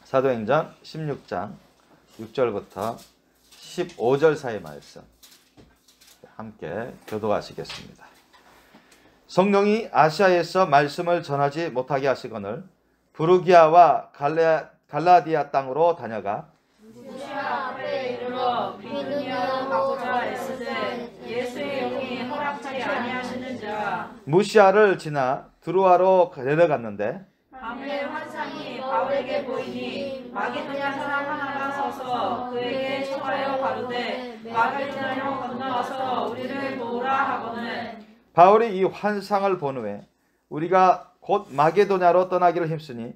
사도행전 16장 6절부터 15절 사이 말씀 함께 교독하시겠습니다. 성령이 아시아에서 말씀을 전하지 못하게 하시거늘 부르기아와 갈라디아 땅으로 다녀가 무시아 앞에 이르러 비두니아로 가고자 애쓰되 예수의 영이 허락하지 아니하시는지라. 무시아를 지나 드로아로 내려갔는데 밤에 환상이 바울에게 보이니 마게도냐 사람 하나가 서서 그에게 청하여 가로되 마게도냐로 건너와서 우리를 도우라 하거늘. 바울이 이 환상을 본 후에 우리가 곧 마게도냐로 떠나기를 힘쓰니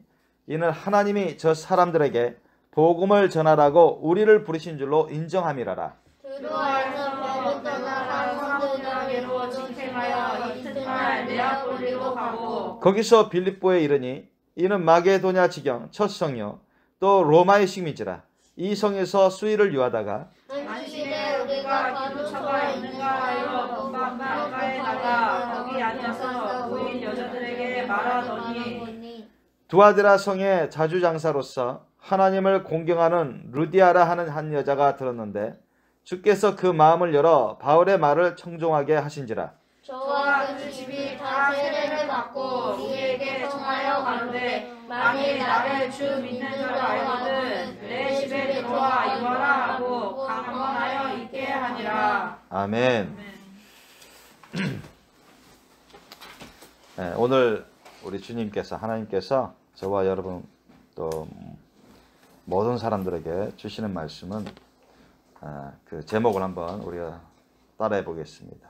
이는 하나님이 저 사람들에게 복음을 전하라고 우리를 부르신 줄로 인정함이라라. 드로아에서 배를 떠나가 성도들에게로 직행하여 이튿날 네아폴리로 가고 거기서 빌립보에 이르니 이는 마게도냐 지경 첫 성이요 또 로마의 식민지라. 이 성에서 수일을 유하다가 안식일에 우리가 기도처가 있는가 하여 본방가에 나가 거기 앉아서 모인 여자들에게 말하더니 두아드라 성의 자주장사로서 하나님을 공경하는 루디아라 하는 한 여자가 들었는데 주께서 그 마음을 열어 바울의 말을 청종하게 하신지라. 저와 그 집이 다 세례를 받고 우리에게 청하여 가로되 만일 나를 주 믿는 줄 알거든 내 집에 들어와 유하라 하고 강권하여 있게 하니라. 아멘. 네, 오늘 우리 주님께서 하나님께서 저와 여러분 또 모든 사람들에게 주시는 말씀은 그 제목을 한번 우리가 따라해 보겠습니다.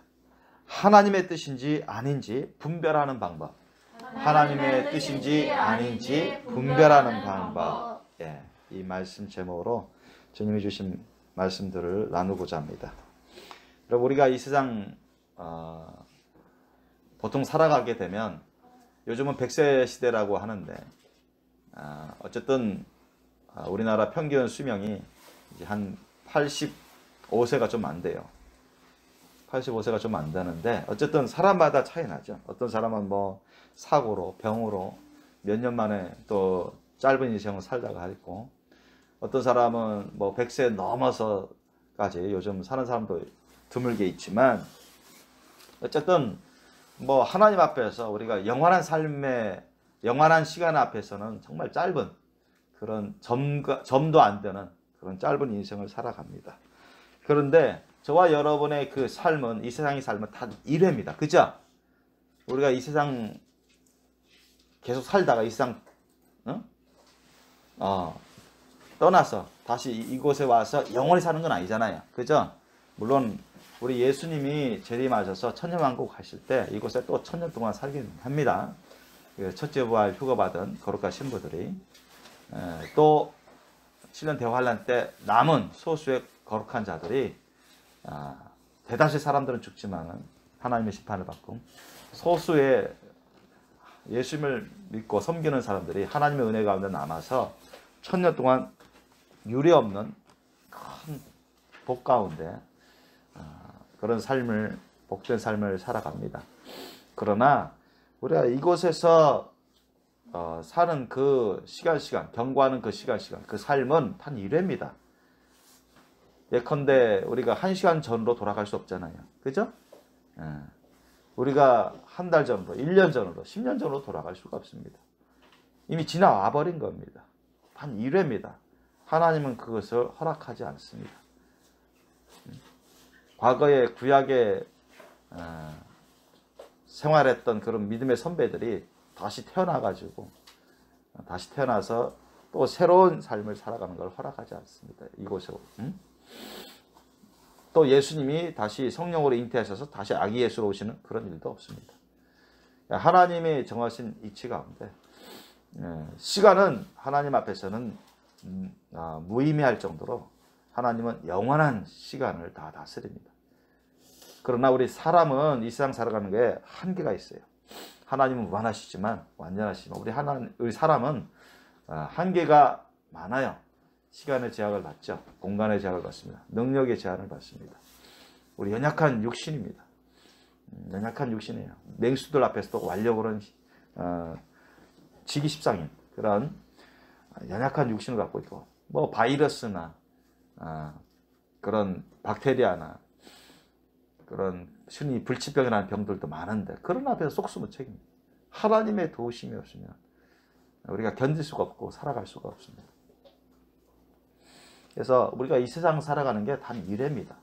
하나님의 뜻인지 아닌지 분별하는 방법. 하나님의 뜻인지 아닌지 분별하는 방법. 예, 이 말씀 제목으로 주님이 주신 말씀들을 나누고자 합니다. 여러분, 우리가 이 세상 보통 살아가게 되면 요즘은 100세 시대라고 하는데 어쨌든 우리나라 평균 수명이 이제 한 85세가 좀 안 돼요. 85세가 좀 안 되는데 어쨌든 사람마다 차이 나죠. 어떤 사람은 뭐 사고로 병으로 몇 년 만에 또 짧은 인생을 살다가 있고 어떤 사람은 뭐 100세 넘어서까지 요즘 사는 사람도 드물게 있지만 어쨌든 뭐 하나님 앞에서 우리가 영원한 삶의 영원한 시간 앞에서는 정말 짧은 그런 점도 안 되는 그런 짧은 인생을 살아갑니다. 그런데 저와 여러분의 그 삶은 이 세상의 삶은 다 1회입니다. 그죠? 우리가 이 세상 계속 살다가 이 세상 떠나서 다시 이곳에 와서 영원히 사는 건 아니잖아요. 그죠? 물론 우리 예수님이 재림하셔서 천년왕국 하실 때 이곳에 또 1000년 동안 살긴 합니다. 첫째 부활 휴가 받은 거룩한 신부들이 또 7년 대환란 때 남은 소수의 거룩한 자들이 대다수의 사람들은 죽지만 하나님의 심판을 받고 소수의 예수님을 믿고 섬기는 사람들이 하나님의 은혜 가운데 남아서 1000년 동안 유례없는 큰 복 가운데 그런 삶을 복된 삶을 살아갑니다. 그러나 우리가 이곳에서 사는 그 시간 경과하는 그 시간 그 삶은 단 1회입니다. 예컨대 우리가 1시간 전으로 돌아갈 수 없잖아요. 그죠? 우리가 한 달 전으로 1년 전으로 10년 전으로 돌아갈 수가 없습니다. 이미 지나와 버린 겁니다. 단 1회입니다. 하나님은 그것을 허락하지 않습니다. 과거에 구약에 생활했던 그런 믿음의 선배들이 다시 태어나가지고 다시 태어나서 또 새로운 삶을 살아가는 걸 허락하지 않습니다. 이곳으로. 또 예수님이 다시 성령으로 잉태하셔서 다시 아기 예수로 오시는 그런 일도 없습니다. 하나님이 정하신 이치 가운데 시간은 하나님 앞에서는 무의미할 정도로 하나님은 영원한 시간을 다 다스립니다. 그러나 우리 사람은 이 세상 살아가는 게 한계가 있어요. 하나님은 무한하시지만 완전하시지만 우리 사람은 한계가 많아요. 시간의 제약을 받죠. 공간의 제약을 받습니다. 능력의 제한을 받습니다. 우리 연약한 육신입니다. 연약한 육신이에요. 맹수들 앞에서도 완력으로는 지기 십상인 그런 연약한 육신을 갖고 있고 뭐 바이러스나 그런 박테리아나 그런 순위 불치병이라는 병들도 많은데 그런 앞에서 속 숨을 책입니다. 하나님의 도우심이 없으면 우리가 견딜 수가 없고 살아갈 수가 없습니다. 그래서 우리가 이 세상 살아가는 게 단 미래입니다.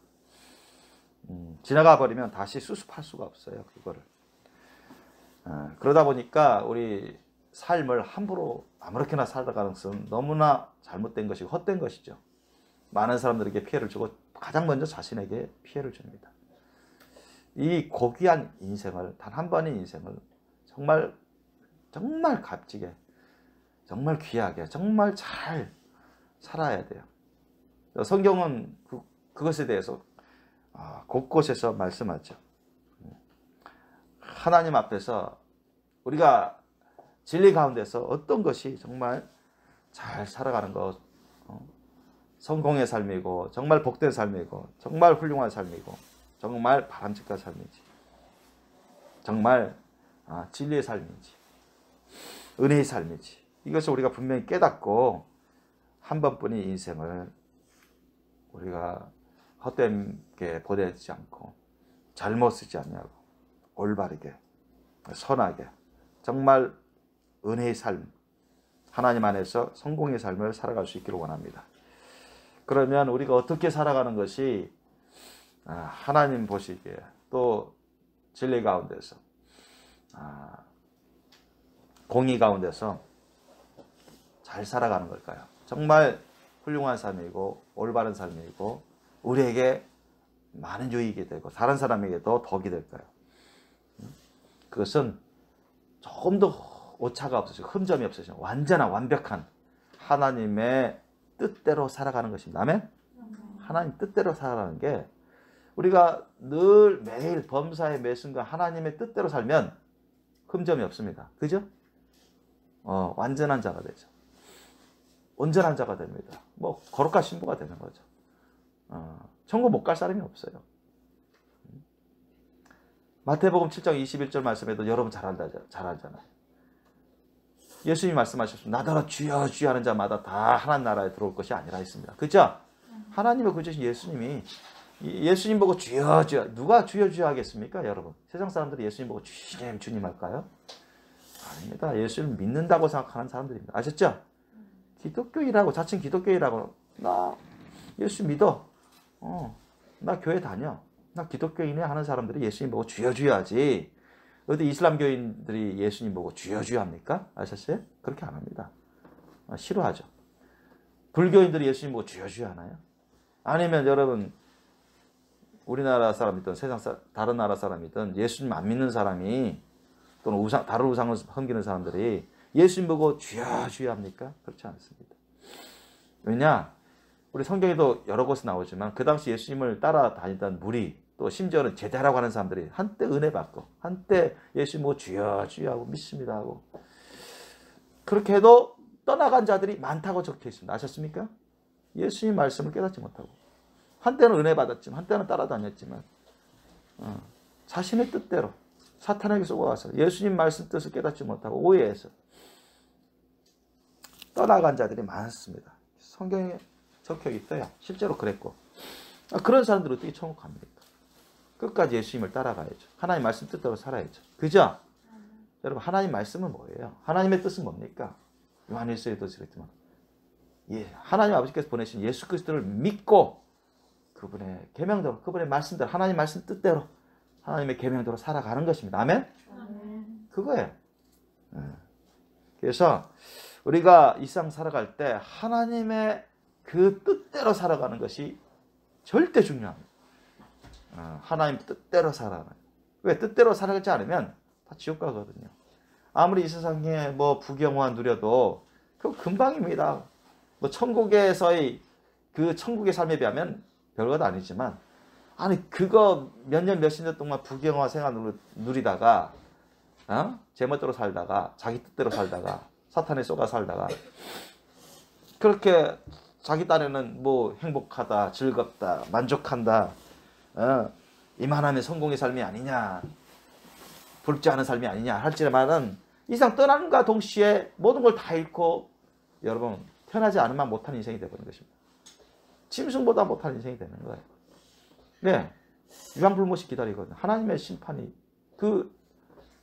지나가 버리면 다시 수습할 수가 없어요. 그거를. 그러다 보니까 우리 삶을 함부로 아무렇게나 살아가는 것은 너무나 잘못된 것이고 헛된 것이죠. 많은 사람들에게 피해를 주고 가장 먼저 자신에게 피해를 줍니다. 이 고귀한 인생을, 단 한 번의 인생을 정말 정말 값지게, 정말 귀하게, 정말 잘 살아야 돼요. 성경은 그것에 대해서 곳곳에서 말씀하죠. 하나님 앞에서 우리가 진리 가운데서 어떤 것이 정말 잘 살아가는 것, 성공의 삶이고 정말 복된 삶이고 정말 훌륭한 삶이고 정말 바람직한 삶인지, 정말 진리의 삶인지, 은혜의 삶인지, 이것을 우리가 분명히 깨닫고 한 번뿐인 인생을 우리가 헛되게 보내지 않고 잘못 쓰지 않냐고 올바르게 선하게 정말 은혜의 삶, 하나님 안에서 성공의 삶을 살아갈 수 있기를 원합니다. 그러면 우리가 어떻게 살아가는 것이 하나님 보시기에 또 진리 가운데서 공의 가운데서 잘 살아가는 걸까요? 정말 훌륭한 삶이고 올바른 삶이고 우리에게 많은 유익이 되고 다른 사람에게도 덕이 될까요? 그것은 조금 더 오차가 없으시고 흠점이 없으시고 완전한 완벽한 하나님의 뜻대로 살아가는 것입니다. 아멘? 하나님 뜻대로 살아가는 게 우리가 늘 매일 범사의 매 순간 하나님의 뜻대로 살면 흠점이 없습니다. 그죠? 완전한 자가 되죠. 온전한 자가 됩니다. 뭐 거룩한 신부가 되는 거죠. 천국 못 갈 사람이 없어요. 마태복음 7장 21절 말씀에도 여러분 잘 알잖아요. 예수님이 말씀하셨습니다. 나더러 주여 주여 하는 자마다 다 하나님 나라에 들어올 것이 아니라 했습니다. 그죠? 하나님을 구주신 예수님이 예수님 보고 주여 주여, 누가 주여 주여 하겠습니까? 여러분, 세상 사람들이 예수님 보고 주님 주님 할까요? 아닙니다. 예수님을 믿는다고 생각하는 사람들입니다. 아셨죠? 기독교인이라고, 자칭 기독교인이라고, 나 예수 믿어, 나 교회 다녀, 나 기독교인이야 하는 사람들이 예수님 보고 주여 주여 하지, 어디 이슬람교인들이 예수님 보고 주여 주여 합니까? 아셨어요? 그렇게 안 합니다. 싫어하죠. 불교인들이 예수님 보고 주여 주여 하나요? 아니면 여러분, 우리나라 사람이든 다른 나라 사람이든 예수님 안 믿는 사람이 또는 다른 우상을 섬기는 사람들이 예수님 보고 주여 주여 합니까? 그렇지 않습니다. 왜냐? 우리 성경에도 여러 곳에 나오지만 그 당시 예수님을 따라다니던 무리, 또 심지어는 제자라고 하는 사람들이 한때 은혜 받고 한때 예수님 보고 주여 주여 하고 믿습니다 하고 그렇게 해도 떠나간 자들이 많다고 적혀 있습니다. 아셨습니까? 예수님 말씀을 깨닫지 못하고 한때는 은혜 받았지만 한때는 따라다녔지만 자신의 뜻대로 사탄에게 속아와서 예수님 말씀 뜻을 깨닫지 못하고 오해해서 떠나간 자들이 많습니다. 성경에 적혀 있어요. 실제로 그랬고. 그런 사람들은 어떻게 천국 갑니까? 끝까지 예수님을 따라가야죠. 하나님 말씀 뜻대로 살아야죠. 그죠? 여러분, 하나님 말씀은 뭐예요? 하나님의 뜻은 뭡니까? 요한일서에도 그랬지만 하나님 아버지께서 보내신 예수 그리스도를 믿고 그분의 계명대로, 그분의 말씀대로, 하나님 말씀 뜻대로 하나님의 계명대로 살아가는 것입니다. 아멘? 그거예요. 그래서 우리가 이 세상 살아갈 때 하나님의 그 뜻대로 살아가는 것이 절대 중요합니다. 하나님 뜻대로 살아가는. 왜? 뜻대로 살아가지 않으면 다 지옥 가거든요. 아무리 이 세상에 뭐 부경화 누려도 그거 금방입니다. 뭐 천국에서의 그 천국의 삶에 비하면 별것 아니지만, 아니 그거 몇 년 몇십 년 동안 부경화 생활을 누리다가 제멋대로 살다가 자기 뜻대로 살다가 사탄에 쏘가 살다가 그렇게 자기 딴에는 뭐 행복하다, 즐겁다, 만족한다, 이만하면 성공의 삶이 아니냐, 부럽지 않은 삶이 아니냐 할지라마는 이상 떠남과 동시에 모든 걸 다 잃고 여러분 태어나지 않으면 못한 인생이 되버리는 것입니다. 짐승보다 못한 인생이 되는 거예요. 네, 유황불못이 기다리거든요. 하나님의 심판이 그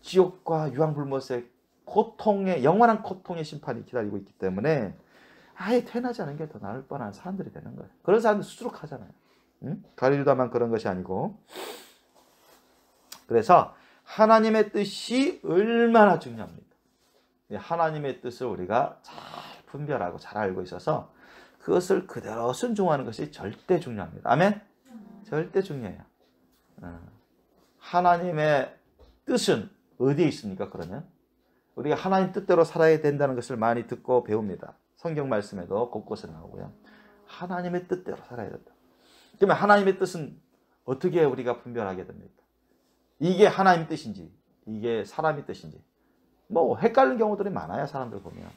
지옥과 유황불못의 고통의 영원한 고통의 심판이 기다리고 있기 때문에 아예 태어나지 않은 게 더 나을 뻔한 사람들이 되는 거예요. 그런 사람들 수두룩하잖아요. 응? 가리주다만 그런 것이 아니고. 그래서 하나님의 뜻이 얼마나 중요합니다. 하나님의 뜻을 우리가 잘 분별하고 잘 알고 있어서 그것을 그대로 순종하는 것이 절대 중요합니다. 아멘? 절대 중요해요. 하나님의 뜻은 어디에 있습니까? 그러면 우리가 하나님 뜻대로 살아야 된다는 것을 많이 듣고 배웁니다. 성경 말씀에도 곳곳에 나오고요. 하나님의 뜻대로 살아야 된다. 그러면 하나님의 뜻은 어떻게 우리가 분별하게 됩니까? 이게 하나님 뜻인지 이게 사람의 뜻인지 뭐 헷갈리는 경우들이 많아요. 사람들 보면.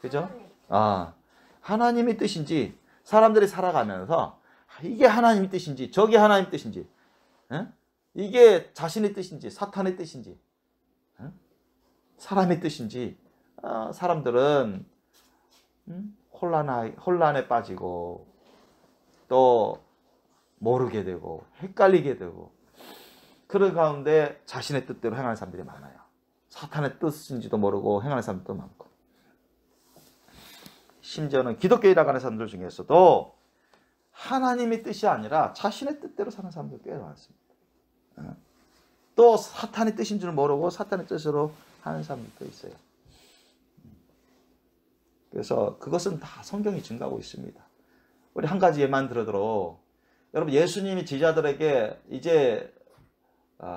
그죠? 하나님의 뜻인지 사람들이 살아가면서 이게 하나님의 뜻인지 저게 하나님의 뜻인지 이게 자신의 뜻인지 사탄의 뜻인지 사람의 뜻인지 사람들은 혼란에 빠지고 또 모르게 되고 헷갈리게 되고 그런 가운데 자신의 뜻대로 행하는 사람들이 많아요. 사탄의 뜻인지도 모르고 행하는 사람들도 많고 심지어는 기독교이라고 하는 사람들 중에서도 하나님의 뜻이 아니라 자신의 뜻대로 사는 사람들 꽤 많습니다. 또 사탄의 뜻인 줄 모르고 사탄의 뜻으로 하는 사람들도 있어요. 그래서 그것은 다 성경이 증가하고 있습니다. 우리 한 가지 예만 들어도 여러분 예수님이 제자들에게 이제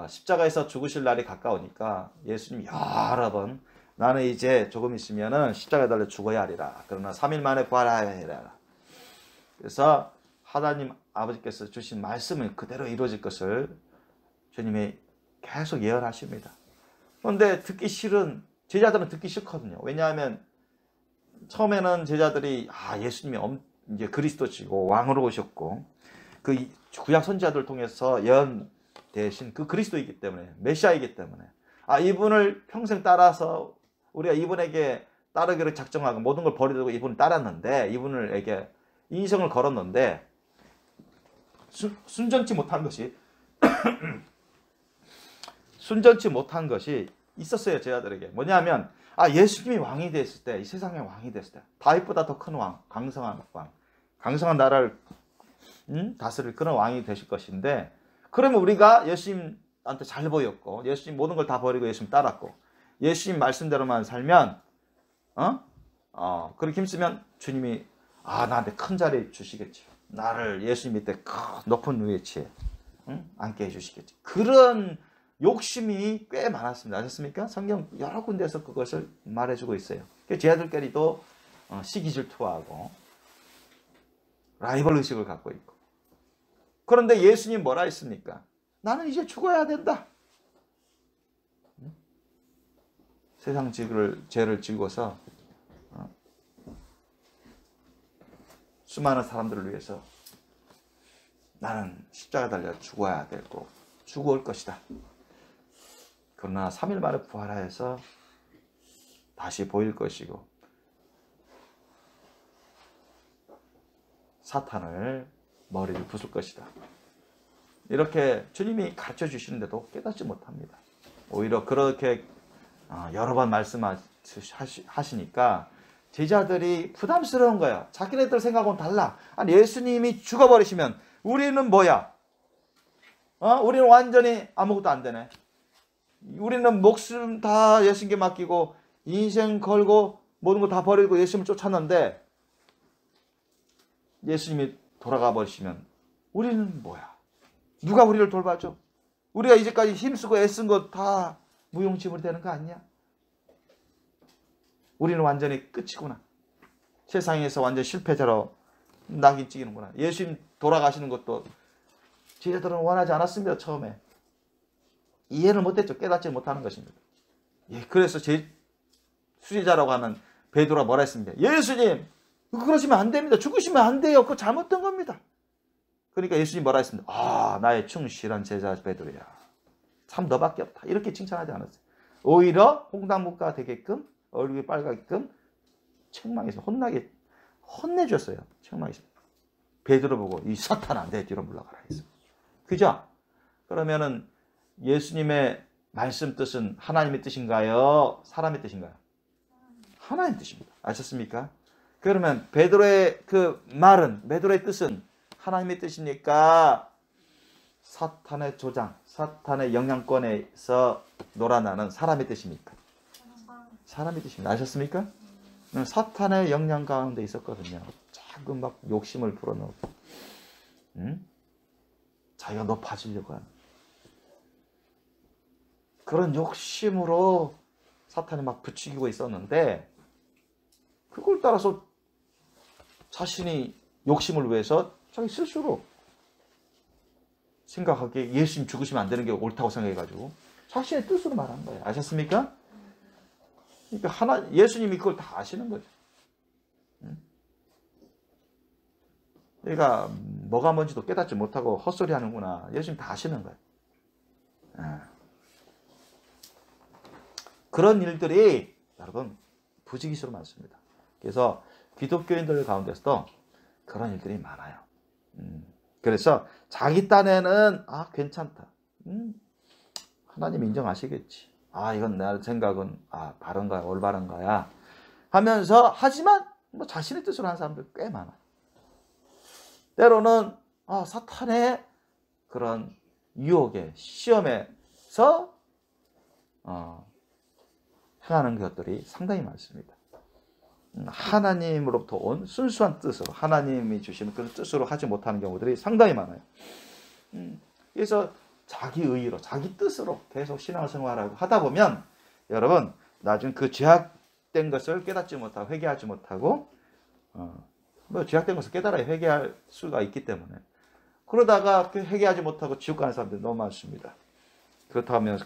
십자가에서 죽으실 날이 가까우니까 예수님이 여러 번 나는 이제 조금 있으면은 십자가에 달려 죽어야 하리라. 그러나 3일 만에 부활하여야 하리라. 그래서 하나님 아버지께서 주신 말씀은 그대로 이루어질 것을 주님이 계속 예언하십니다. 그런데 듣기 싫은 제자들은 듣기 싫거든요. 왜냐하면 처음에는 제자들이 예수님이 이제 그리스도시고 왕으로 오셨고 그 구약 선지자들 통해서 예언 대신 그 그리스도이기 때문에 메시아이기 때문에 이분을 평생 따라서 우리가 이분에게 따르기를 작정하고 모든 걸 버리고 이분을 따랐는데 이분에게 인생을 걸었는데 순전치 못한 것이 순전치 못한 것이 있었어요. 제자들에게. 뭐냐면 예수님이 왕이 됐을 때, 이 세상의 왕이 됐을 때 다윗보다 더 큰 왕, 강성한 왕, 강성한 나라를 다스릴 그런 왕이 되실 것인데 그러면 우리가 예수님한테 잘 보였고 예수님 모든 걸 다 버리고 예수님 따랐고 예수님 말씀대로만 살면 그렇게 힘쓰면 주님이 나한테 큰 자리 주시겠지. 나를 예수님 밑에 높은 위치에 앉게 해주시겠지. 그런 욕심이 꽤 많았습니다. 아셨습니까? 성경 여러 군데에서 그것을 말해주고 있어요. 제자들끼리도 시기 질투하고 라이벌 의식을 갖고 있고 그런데 예수님 뭐라 했습니까? 나는 이제 죽어야 된다. 세상 죄를 지고서 수많은 사람들을 위해서 나는 십자가 달려 죽어야 되고 죽어올 것이다. 그러나 3일 만에 부활하여서 다시 보일 것이고 사탄을 머리를 부술 것이다. 이렇게 주님이 가르쳐 주시는데도 깨닫지 못합니다. 오히려 그렇게 여러 번 말씀하시니까 제자들이 부담스러운 거예요. 자기네들 생각은 달라. 예수님이 죽어버리시면 우리는 뭐야? 우리는 완전히 아무것도 안 되네. 우리는 목숨 다 예수님께 맡기고 인생 걸고 모든 거 다 버리고 예수님을 쫓았는데 예수님이 돌아가 버리시면 우리는 뭐야? 누가 우리를 돌봐줘? 우리가 이제까지 힘쓰고 애쓴 거 다 무용지물이 되는 거 아니냐? 우리는 완전히 끝이구나. 세상에서 완전 실패자로 낙인 찍이는구나. 예수님 돌아가시는 것도 제자들은 원하지 않았습니다. 처음에. 이해를 못했죠. 깨닫지 못하는 것입니다. 그래서 수제자라고 하는 베드로가 뭐라 했습니다. 예수님 그러시면 안 됩니다. 죽으시면 안 돼요. 그거 잘못된 겁니다. 그러니까 예수님 뭐라 했습니다. 나의 충실한 제자 베드로야. 참 너밖에 없다. 이렇게 칭찬하지 않았어요. 오히려 홍당무가 되게끔 얼굴이 빨갛게끔 책망했습니다. 혼내줬어요. 책망했습니다. 베드로 보고 이 사탄아 내 뒤로 물러가라 했습니다. 그죠? 그러면은 예수님의 말씀 뜻은 하나님의 뜻인가요? 사람의 뜻인가요? 하나님의 뜻입니다. 아셨습니까? 그러면 베드로의 그 말은, 베드로의 뜻은 하나님의 뜻이니까 사탄의 조장, 사탄의 영향권에서 놀아나는 사람의 뜻입니까? 사람의 뜻입니다. 아셨습니까? 사탄의 영향 가운데 있었거든요. 자꾸 막 욕심을 불어넣고, 자기가 높아지려고 하는 그런 욕심으로 사탄이 막 부추기고 있었는데, 그걸 따라서 자신이 욕심을 위해서 자기 스스로 생각하기에 예수님 죽으시면 안 되는 게 옳다고 생각해가지고 자신의 뜻으로 말한 거예요. 아셨습니까? 그러니까 예수님이 그걸 다 아시는 거죠. 그러니까 뭐가 뭔지도 깨닫지 못하고 헛소리 하는구나. 예수님 다 아시는 거예요. 그런 일들이 여러분 부지기수로 많습니다. 그래서 기독교인들 가운데서도 그런 일들이 많아요. 그래서 자기 딴에는 괜찮다. 하나님 인정하시겠지. 이건 내 생각은 바른 거야, 올바른 거야 하면서 하지만 뭐 자신의 뜻으로 하는 사람들 꽤 많아요. 때로는 사탄의 그런 유혹에 시험에서 행하는 것들이 상당히 많습니다. 하나님으로부터 온 순수한 뜻으로 하나님이 주시는 그런 뜻으로 하지 못하는 경우들이 상당히 많아요. 그래서 자기 의의로 자기 뜻으로 계속 신앙생활하고 하다 보면 여러분 나중 그 죄악된 것을 깨닫지 못하고 회개하지 못하고 뭐 죄악된 것을 깨달아야 회개할 수가 있기 때문에 그러다가 회개하지 못하고 지옥 가는 사람들이 너무 많습니다.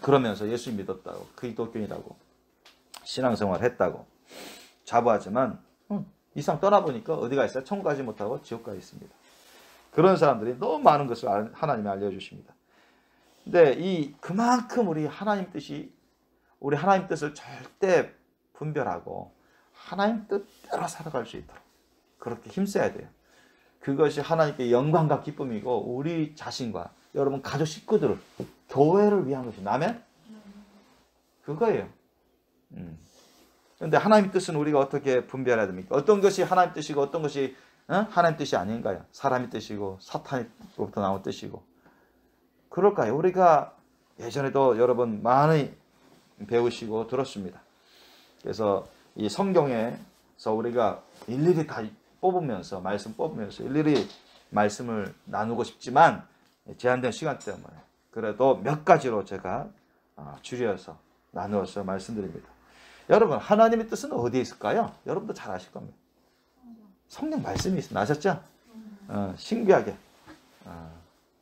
그러면서 예수 믿었다고 기독교인이라고 신앙생활 했다고 자부하지만 이상 떠나보니까 어디가 있어요? 천국 가지 못하고 지옥 가 있습니다. 그런 사람들이 너무 많은 것을 하나님이 알려주십니다. 근데 그만큼 우리 하나님 뜻을 절대 분별하고 하나님 뜻대로 살아갈 수 있도록 그렇게 힘써야 돼요. 그것이 하나님께 영광과 기쁨이고 우리 자신과 여러분 가족 식구들을 교회를 위한 것입니다. 아멘? 그거예요. 그런데 하나님 뜻은 우리가 어떻게 분별해야 됩니까? 어떤 것이 하나님 뜻이고 어떤 것이 하나님 뜻이 아닌가요? 사람의 뜻이고 사탄으로부터 나온 뜻이고 그럴까요? 우리가 예전에도 여러분 많이 배우시고 들었습니다. 그래서 이 성경에서 우리가 일일이 다 말씀 뽑으면서 일일이 말씀을 나누고 싶지만 제한된 시간 때문에 그래도 몇 가지로 제가 줄여서 나누어서 말씀드립니다. 여러분 하나님의 뜻은 어디에 있을까요? 여러분도 잘 아실 겁니다. 성경 말씀이 있습니다. 아셨죠? 신기하게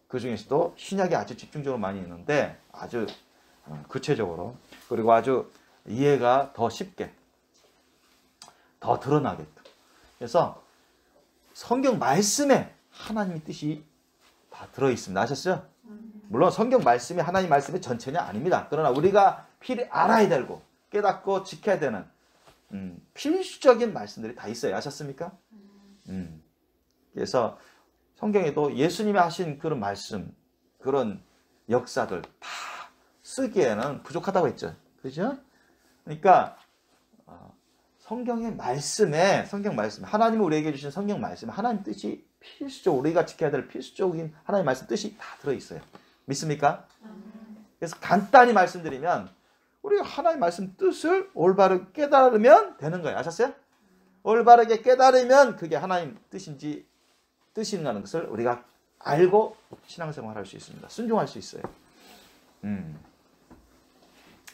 그 중에서도 신약에 아주 집중적으로 많이 있는데 아주 구체적으로 그리고 아주 이해가 더 쉽게 더 드러나게끔 그래서 성경 말씀에 하나님의 뜻이 다 들어있습니다. 아셨죠? 물론 성경 말씀이 하나님 말씀의 전체는 아닙니다. 그러나 우리가 필히 알아야 되고 깨닫고 지켜야 되는 필수적인 말씀들이 다 있어요. 아셨습니까? 그래서 성경에도 예수님이 하신 그런 말씀, 그런 역사들 다 쓰기에는 부족하다고 했죠. 그죠? 그러니까 성경 말씀에 하나님이 우리에게 주신 성경 말씀에 하나님 뜻이 필수적으로 우리가 지켜야 될 필수적인 하나님 말씀 뜻이 다 들어있어요. 믿습니까? 그래서 간단히 말씀드리면 우리가 하나님 말씀 뜻을 올바르게 깨달으면 되는 거예요. 아셨어요? 올바르게 깨달으면 그게 하나님 뜻인가는 것을 우리가 알고 신앙생활할 수 있습니다. 순종할 수 있어요.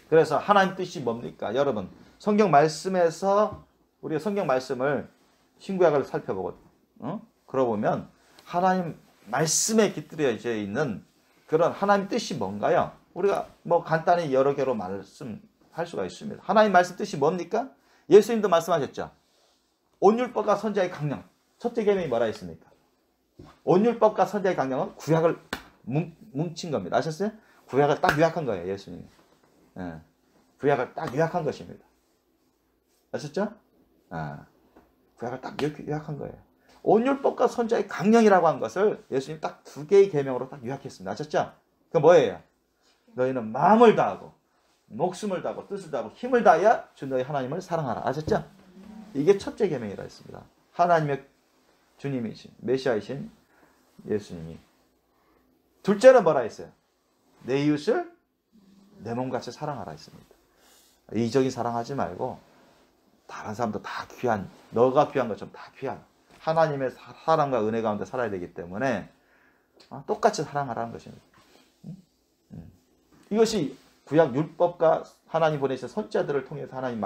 그래서 하나님 뜻이 뭡니까? 여러분 성경 말씀에서 우리가 성경 말씀을 신구약을 살펴보고 그러고 보면 하나님 말씀에 깃들여져 있는 그런 하나님 뜻이 뭔가요? 우리가 뭐 간단히 여러 개로 말씀할 수가 있습니다. 하나님 말씀 뜻이 뭡니까? 예수님도 말씀하셨죠. 온율법과 선지자의 강령. 첫째 계명이 뭐라 했습니까? 온율법과 선지자의 강령은 구약을 뭉친 겁니다. 아셨어요? 구약을 딱 요약한 거예요. 예수님이. 구약을 딱 요약한 것입니다. 아셨죠? 구약을 딱 이렇게 요약한 거예요. 온율법과 선자의 강령이라고 한 것을 예수님 딱 두 개의 계명으로 딱 요약했습니다. 아셨죠? 그 뭐예요? 너희는 마음을 다하고 목숨을 다하고 뜻을 다하고 힘을 다하여 주 너희 하나님을 사랑하라. 아셨죠? 이게 첫째 계명이라 했습니다. 하나님의 주님이신 메시아이신 예수님이. 둘째는 뭐라 했어요? 내 이웃을 내 몸같이 사랑하라 했습니다. 이적인 사랑하지 말고 다른 사람도 다 귀한, 너가 귀한 것처럼 다 귀한 하나님의 사랑과 은혜 가운데 살아야 되기 때문에 똑같이 사랑하라는 것입니다. 이것이 구약 율법과 하나님 보내신 선자들을 통해서 하나님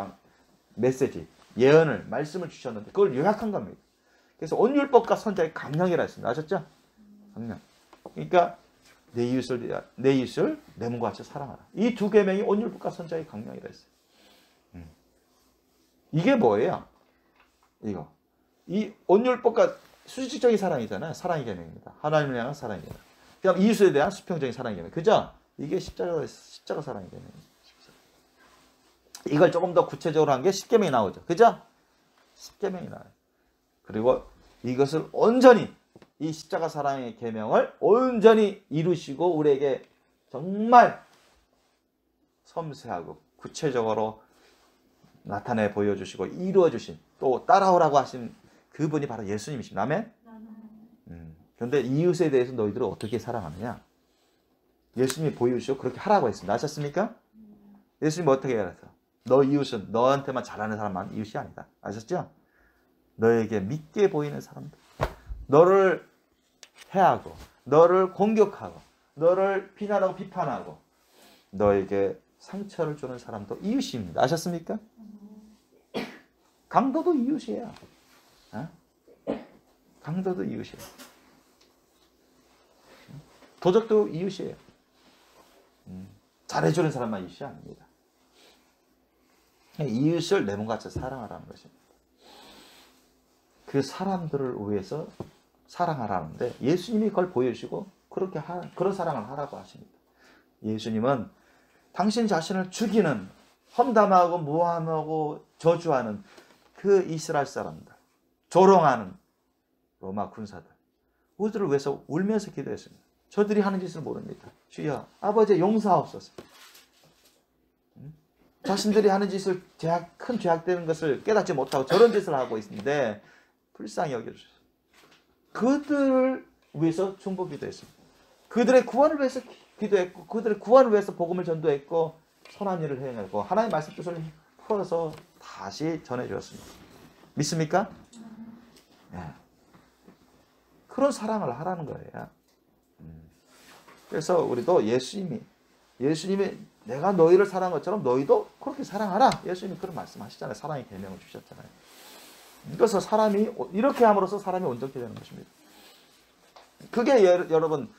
메시지, 예언을, 말씀을 주셨는데 그걸 요약한 겁니다. 그래서 온율법과 선자의 강령이라 했습니다. 아셨죠? 강령. 그러니까 내 이웃을 내 몸과 같이 사랑하라. 이 두 계명이 온율법과 선자의 강령이라 했어요. 이게 뭐예요? 이거. 이 온율법과 수직적인 사랑이잖아요. 사랑의 계명입니다. 하나님을 향한 사랑의 계명. 그다음 이웃에 대한 수평적인 사랑의 계명. 그죠? 이게 십자가 사랑의 계명입니다. 이걸 조금 더 구체적으로 한 게 십계명이 나오죠. 그죠? 십계명이 나와요. 그리고 이것을 온전히 이 십자가 사랑의 계명을 온전히 이루시고 우리에게 정말 섬세하고 구체적으로 나타내 보여주시고 이루어주신 또 따라오라고 하신 그분이 바로 예수님이십니다. 아멘? 그런데 이웃에 대해서 너희들은 어떻게 사랑하느냐? 예수님이 보여주시고 그렇게 하라고 했습니다. 아셨습니까? 예수님이 어떻게 해야 해서? 너 이웃은 너한테만 잘하는 사람만 이웃이 아니다. 아셨죠? 너에게 믿게 보이는 사람들, 너를 해하고 너를 공격하고 너를 비난하고 비판하고 너에게 상처를 주는 사람도 이웃입니다. 아셨습니까? 강도도 이웃이에요. 강도도 이웃이에요. 도적도 이웃이에요. 잘해주는 사람만 이웃이 아닙니다. 이웃을 내 몸같이 사랑하라는 것입니다. 그 사람들을 위해서 사랑하라는데 예수님이 그걸 보여주시고 그런 사랑을 하라고 하십니다. 예수님은 당신 자신을 죽이는 험담하고 모함하고 저주하는 그 이스라엘 사람들, 조롱하는 로마 군사들, 그들을 위해서 울면서 기도했습니다. 저들이 하는 짓을 모릅니다. 주여 아버지 용서하옵소서. 자신들이 하는 짓을 큰 죄악되는 것을 깨닫지 못하고 저런 짓을 하고 있는데 불쌍히 여겨주셔서 그들을 위해서 중보 기도했습니다. 그들의 구원을 위해서 기도했고 그들의 구원을 위해서 복음을 전도했고 선한 일을 행했고 하나님의 말씀 뜻을 풀어서 다시 전해주었습니다. 믿습니까? 네. 그런 사랑을 하라는 거예요. 그래서 우리도 예수님이 내가 너희를 사랑한 것처럼 너희도 그렇게 사랑하라. 예수님이 그런 말씀하시잖아요. 사랑의 계명을 주셨잖아요. 그래서 사람이 이렇게 함으로써 사람이 온전케 되는 것입니다. 그게 여러분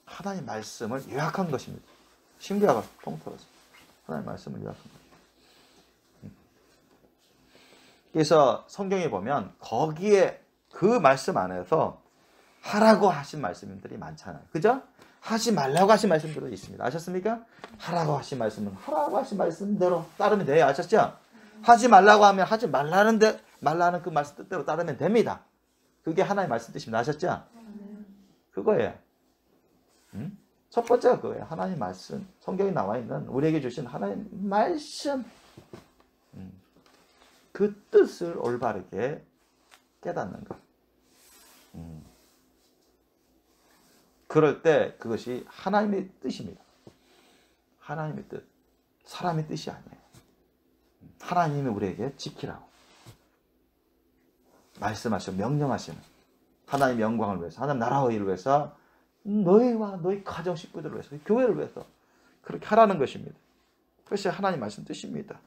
하나님의 말씀을 요약한 것입니다. 신구약을 통틀어서 하나님의 말씀을 요약한 것입니다. 그래서 성경에 보면 거기에 그 말씀 안에서 하라고 하신 말씀들이 많잖아요. 그죠? 하지 말라고 하신 말씀들도 있습니다. 아셨습니까? 하라고 하신 말씀은 하라고 하신 말씀대로 따르면 돼요. 아셨죠? 하지 말라고 하면 하지 말라는 그 말씀 뜻대로 따르면 됩니다. 그게 하나의 말씀 뜻입니다. 아셨죠? 그거예요. 첫 번째가 그거예요. 하나님 말씀. 성경에 나와 있는 우리에게 주신 하나님 말씀. 그 뜻을 올바르게 깨닫는 것. 그럴 때 그것이 하나님의 뜻입니다. 하나님의 뜻. 사람의 뜻이 아니에요. 하나님이 우리에게 지키라고 말씀하시고 명령하시는 하나님의 영광을 위해서 하나님 나라의 일을 위해서 너희와 너희 가정 식구들을 위해서 교회를 위해서 그렇게 하라는 것입니다. 그것이 하나님 말씀 뜻입니다.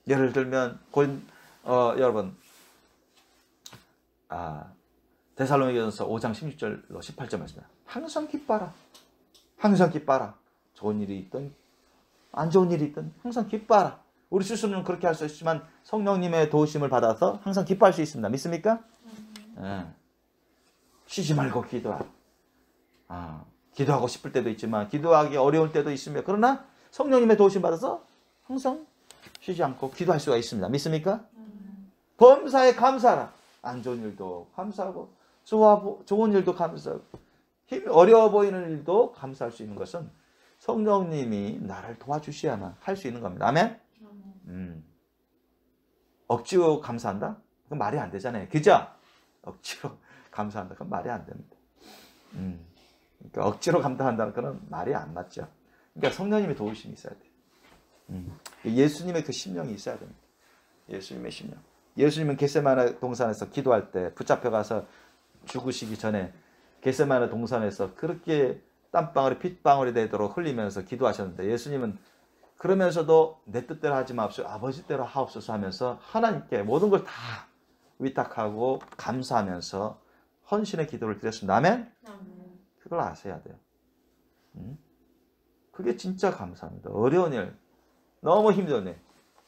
예를 들면 여러분 데살로니가전서 5장 16절로 18절 말씀입니다. 항상 기뻐하라. 항상 기뻐하라. 좋은 일이 있든 안 좋은 일이 있든 항상 기뻐하라. 우리 스스로는 그렇게 할 수 있지만 성령님의 도우심을 받아서 항상 기뻐할 수 있습니다. 믿습니까? 쉬지 말고 기도하라. 기도하고 싶을 때도 있지만 기도하기 어려울 때도 있으며 그러나 성령님의 도우심 받아서 항상 쉬지 않고 기도할 수가 있습니다. 믿습니까? 범사에 감사하라. 안 좋은 일도 감사하고 좋은 일도 감사하고 힘이 어려워 보이는 일도 감사할 수 있는 것은 성령님이 나를 도와주셔야만 할 수 있는 겁니다. 아멘? 억지로 감사한다? 그건 말이 안 되잖아요. 그죠? 억지로 감사한다. 그건 말이 안 됩니다. 그러니까 억지로 감사한다는 그런 말이 안 맞죠. 그러니까 성령님의 도우심이 있어야 돼요. 예수님의 그 심령이 있어야 됩니다. 예수님의 심령. 예수님은 겟세마네 동산에서 기도할 때 붙잡혀 가서 죽으시기 전에 겟세마네 동산에서 그렇게 땀방울이 핏방울이 되도록 흘리면서 기도하셨는데 예수님은 그러면서도 내 뜻대로 하지 마옵소서 아버지 대로 하옵소서 하면서 하나님께 모든 걸 다 위탁하고 감사하면서 헌신의 기도를 드렸습니다. 아멘? 그걸 아셔야 돼요. 그게 진짜 감사합니다. 어려운 일, 너무 힘든 일,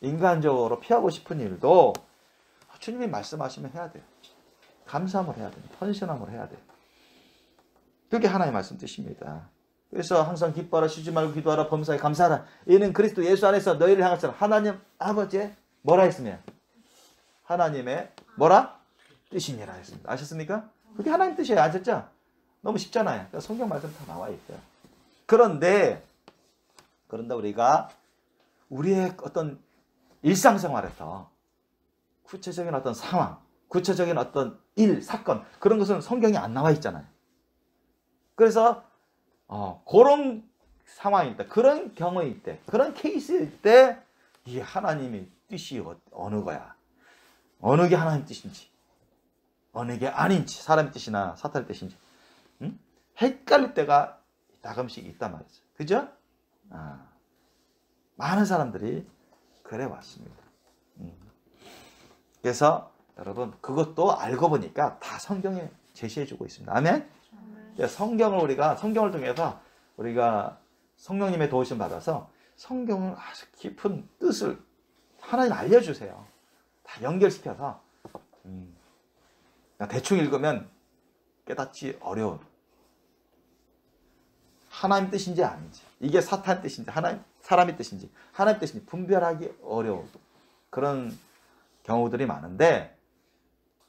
인간적으로 피하고 싶은 일도 주님이 말씀하시면 해야 돼요. 감사함을 해야 됩니다. 헌신함을 해야 돼요. 그게 하나님의 말씀 뜻입니다. 그래서 항상 기뻐하라, 쉬지 말고 기도하라, 범사에 감사하라. 이는 그리스도 예수 안에서 너희를 향하처럼 하나님 아버지의 뭐라 했으면 하나님의 뭐라? 뜻이니라 했습니다. 아셨습니까? 그게 하나님 뜻이에요. 아셨죠? 너무 쉽잖아요. 성경 말씀 다 나와 있어요. 그런데 우리가 우리의 어떤 일상생활에서 구체적인 어떤 상황, 구체적인 어떤 일, 사건 그런 것은 성경에 안 나와 있잖아요. 그래서 그런 상황일 때, 그런 경우일 때, 그런 케이스일 때 이 하나님의 뜻이 어느 거야? 어느 게 하나님 뜻인지, 어느 게 아닌지, 사람의 뜻이나 사탄의 뜻인지 헷갈릴 때가 가끔씩 있단 말이죠. 그죠? 많은 사람들이 그래 왔습니다. 그래서 여러분 그것도 알고 보니까 다 성경에 제시해주고 있습니다. 아멘? 성경을 통해서 우리가 성령님의 도우심 받아서 성경을 아주 깊은 뜻을 하나님 알려주세요. 다 연결시켜서 대충 읽으면 깨닫지 어려운 하나님 뜻인지 아닌지, 이게 사탄 뜻인지 사람의 뜻인지 하나님 뜻인지 분별하기 어려운 그런 경우들이 많은데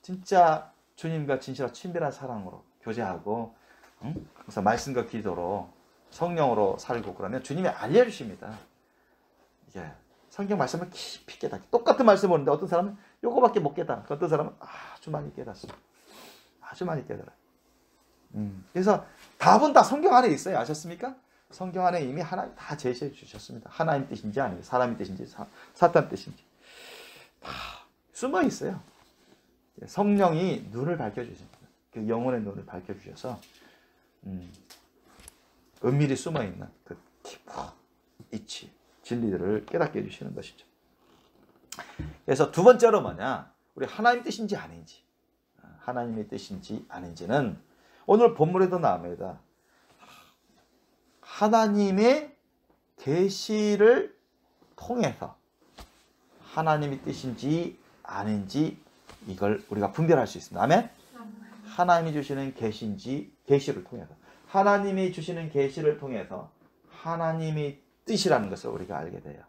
진짜 주님과 진실한 친밀한 사랑으로 교제하고 그래서 말씀과 기도로 성령으로 살고 그러면 주님이 알려주십니다. 이게 성경 말씀을 깊이 깨닫기. 똑같은 말씀 오는데 어떤 사람은 요거밖에 못 깨달아. 어떤 사람은 아주 많이 깨닫습니다. 아주 많이 깨달아요. 그래서 답은 다 성경 안에 있어요. 아셨습니까? 성경 안에 이미 하나님 다 제시해 주셨습니다. 하나님 뜻인지 아니면 사람의 뜻인지 사탄 뜻인지 다 숨어 있어요. 성령이 눈을 밝혀주십니다. 그 영혼의 눈을 밝혀주셔서 은밀히 숨어있는 그 깊은 이치, 진리들을 깨닫게 해주시는 것이죠. 그래서 두 번째로 뭐냐? 우리 하나님 뜻인지 아닌지, 하나님의 뜻인지 아닌지는 오늘 본문에도 나옵니다. 하나님의 계시를 통해서 하나님의 뜻인지 아닌지 이걸 우리가 분별할 수 있습니다. 아멘? 하나님이 주시는 계시를 통해서 하나님이 주시는 계시를 통해서 하나님의 뜻이라는 것을 우리가 알게 돼요.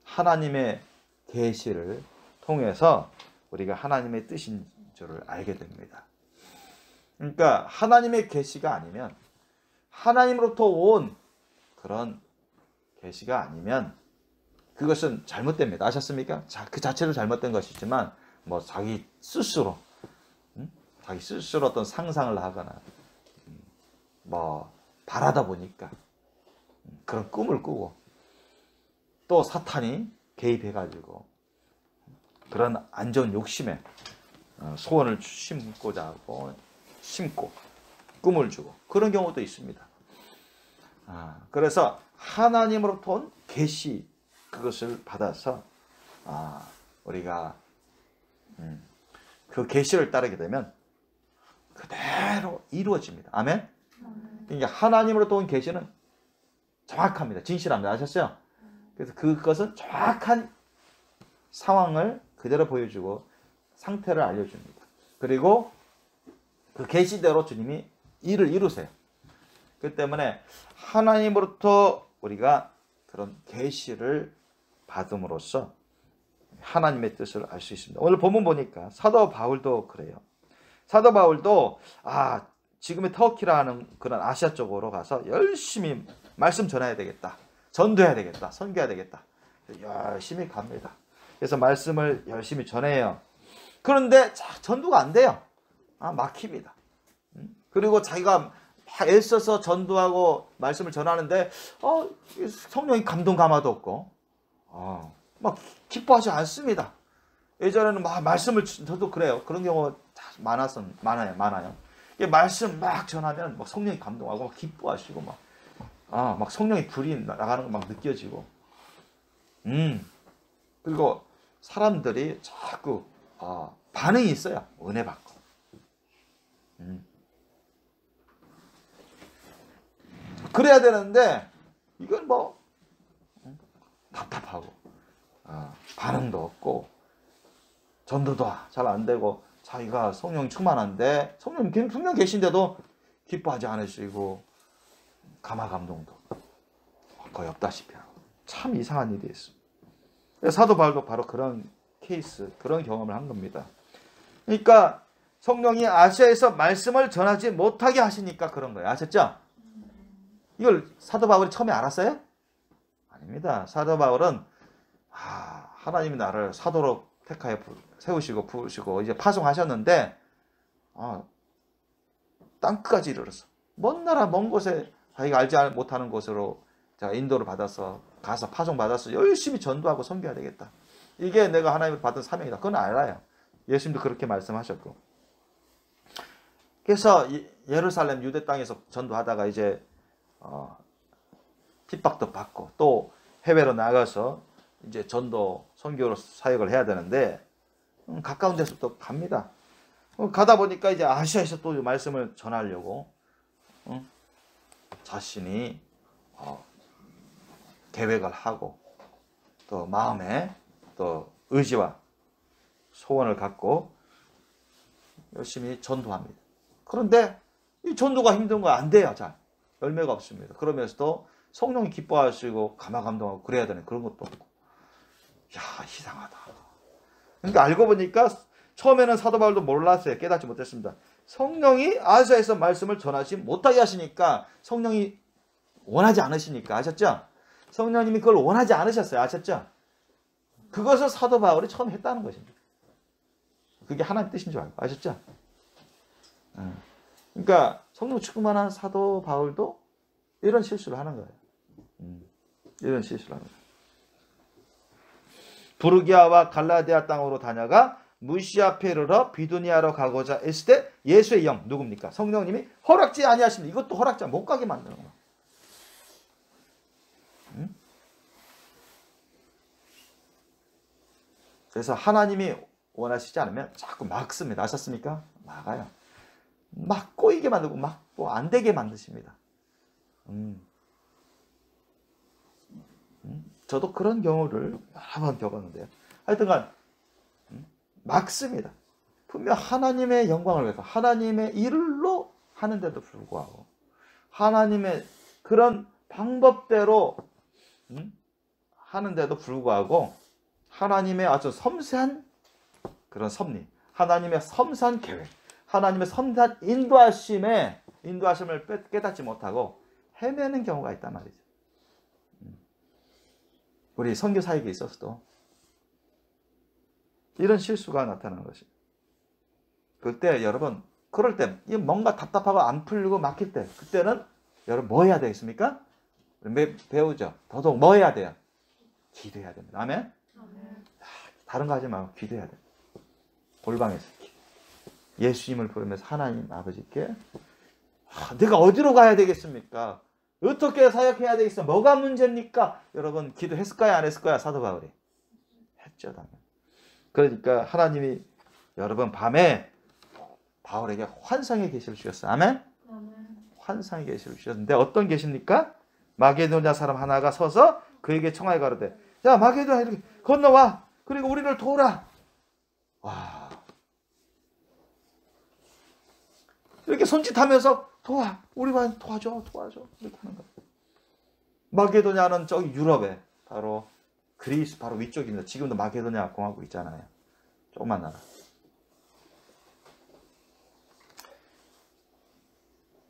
하나님의 계시를 통해서 우리가 하나님의 뜻인 줄을 알게 됩니다. 그러니까 하나님의 계시가 아니면 하나님으로부터 온 그런 계시가 아니면 그것은 잘못됩니다. 아셨습니까? 그 자체도 잘못된 것이지만 뭐 자기 스스로 어떤 상상을 하거나 뭐 바라다 보니까 그런 꿈을 꾸고 또 사탄이 개입해가지고 그런 안 좋은 욕심에 소원을 심고자 하고 심고 꿈을 주고 그런 경우도 있습니다. 그래서 하나님으로부터 온 계시 그것을 받아서 우리가 그 계시를 따르게 되면 그대로 이루어집니다. 아멘? 그러니까 하나님으로부터 온 계시는 정확합니다. 진실합니다. 아셨어요? 그래서 그것은 정확한 상황을 그대로 보여주고 상태를 알려줍니다. 그리고 그 계시대로 주님이 일을 이루세요. 그렇기 때문에 하나님으로부터 우리가 그런 계시를 받음으로써 하나님의 뜻을 알 수 있습니다. 오늘 본문 보니까 사도 바울도 그래요. 사도 바울도 지금의 터키라는 그런 아시아 쪽으로 가서 열심히 말씀 전해야 되겠다. 전도해야 되겠다. 선교해야 되겠다. 열심히 갑니다. 그래서 말씀을 열심히 전해요. 그런데 전도가 안 돼요. 막힙니다. 그리고 자기가 막 애써서 전도하고 말씀을 전하는데 성령이 감동 감화도 없고 막 기뻐하지 않습니다. 예전에는 막 말씀을 저도 그래요. 그런 경우가 많아요. 말씀 막 전하면 막 성령이 감동하고 막 기뻐하시고 막 성령의 불이 나가는 거 막 느껴지고 그리고 사람들이 자꾸 반응이 있어요. 은혜 받고. 그래야 되는데 이건 답답하고 반응도 없고 전도도 잘 안 되고 자기가 성령 충만한데 성령 분명 계신데도 기뻐하지 않으시고 감화 감동도 거의 없다시피 하고 참 이상한 일이 있습니다. 사도 바울도 바로 그런 케이스, 그런 경험을 한 겁니다. 그러니까 성령이 아시아에서 말씀을 전하지 못하게 하시니까 그런 거예요. 아셨죠? 이걸 사도 바울이 처음에 알았어요? 아닙니다. 사도 바울은 하나님이 나를 사도로 택하여 세우시고 부으시고 이제 파송하셨는데 땅끝까지 이르렀어. 먼 나라 먼 곳에 자기가 알지 못하는 곳으로 인도를 받아서 가서 파송받아서 열심히 전도하고 선교해야 되겠다. 이게 내가 하나님을 받은 사명이다. 그건 알아요. 예수님도 그렇게 말씀하셨고. 그래서 예루살렘 유대 땅에서 전도하다가 이제 핍박도 받고 또 해외로 나가서 이제 전도 선교로 사역을 해야 되는데 가까운 데서 또 갑니다. 가다 보니까 이제 아시아에서 또 말씀을 전하려고 자신이 계획을 하고 또 마음에 또 의지와 소원을 갖고 열심히 전도합니다. 그런데 이 전도가 힘든 거 안 돼요. 잘 열매가 없습니다. 그러면서도 성령이 기뻐하시고 감화 감동하고 그래야 되는 그런 것도 없고 이상하다. 그러니까 알고 보니까 처음에는 사도 바울도 몰랐어요. 깨닫지 못했습니다. 성령이 아시아에서 말씀을 전하지 못하게 하시니까 성령이 원하지 않으시니까 아셨죠? 성령님이 그걸 원하지 않으셨어요. 아셨죠? 그것을 사도 바울이 처음 했다는 것입니다. 그게 하나님 뜻인 줄 알고 아셨죠? 그러니까 성령 충만한 사도 바울도 이런 실수를 하는 거예요. 이런 실수를 하는 거예요. 부르기아와 갈라디아 땅으로 다녀가 무시아 페르러 비두니아로 가고자 했을 때 예수의 영 누굽니까? 성령님이 허락지 아니하십니다. 이것도 허락지 못 가게 만드는 거예요. 그래서 하나님이 원하시지 않으면 자꾸 막습니다. 아셨습니까? 막아요. 막 꼬이게 만들고 막 안 되게 만드십니다. 저도 그런 경우를 여러 번 겪었는데요. 하여튼간 막습니다. 분명 하나님의 영광을 위해서 하나님의 일로 하는데도 불구하고 하나님의 그런 방법대로 하는데도 불구하고 하나님의 아주 섬세한 그런 섭리, 하나님의 섬세한 계획, 하나님의 섬세한 인도하심을 깨닫지 못하고 헤매는 경우가 있단 말이죠. 우리 선교 사역에 있어서도 이런 실수가 나타나는 것입니다. 그때 여러분, 그럴 때 뭔가 답답하고 안 풀리고 막힐 때 그때는 여러분 뭐 해야 되겠습니까? 배우죠. 더더욱 뭐 해야 돼요? 기도해야 됩니다. 아멘? 다른 거 하지 말고 기도해야 돼요. 골방에서 예수님을 부르면서 하나님 아버지께 내가 어디로 가야 되겠습니까? 어떻게 사역해야 되겠어? 뭐가 문제입니까? 여러분 기도했을까요? 안 했을까요? 사도 바울이 했죠. 당연히. 그러니까 하나님이 여러분 밤에 바울에게 환상의 계시를 주셨어요. 아멘? 환상의 계시를 주셨는데 어떤 계시입니까? 마게도냐 사람 하나가 서서 그에게 청하여 가로되 야 마게도냐 이렇게 건너와 그리고 우리를 도우라. 와 이렇게 손짓하면서 도와 우리만 도와줘 이렇게 하는 거예요. 마게도냐는 저기 유럽에 바로 그리스 바로 위쪽입니다. 지금도 마게도냐 공화국 있잖아요. 조그만 나라.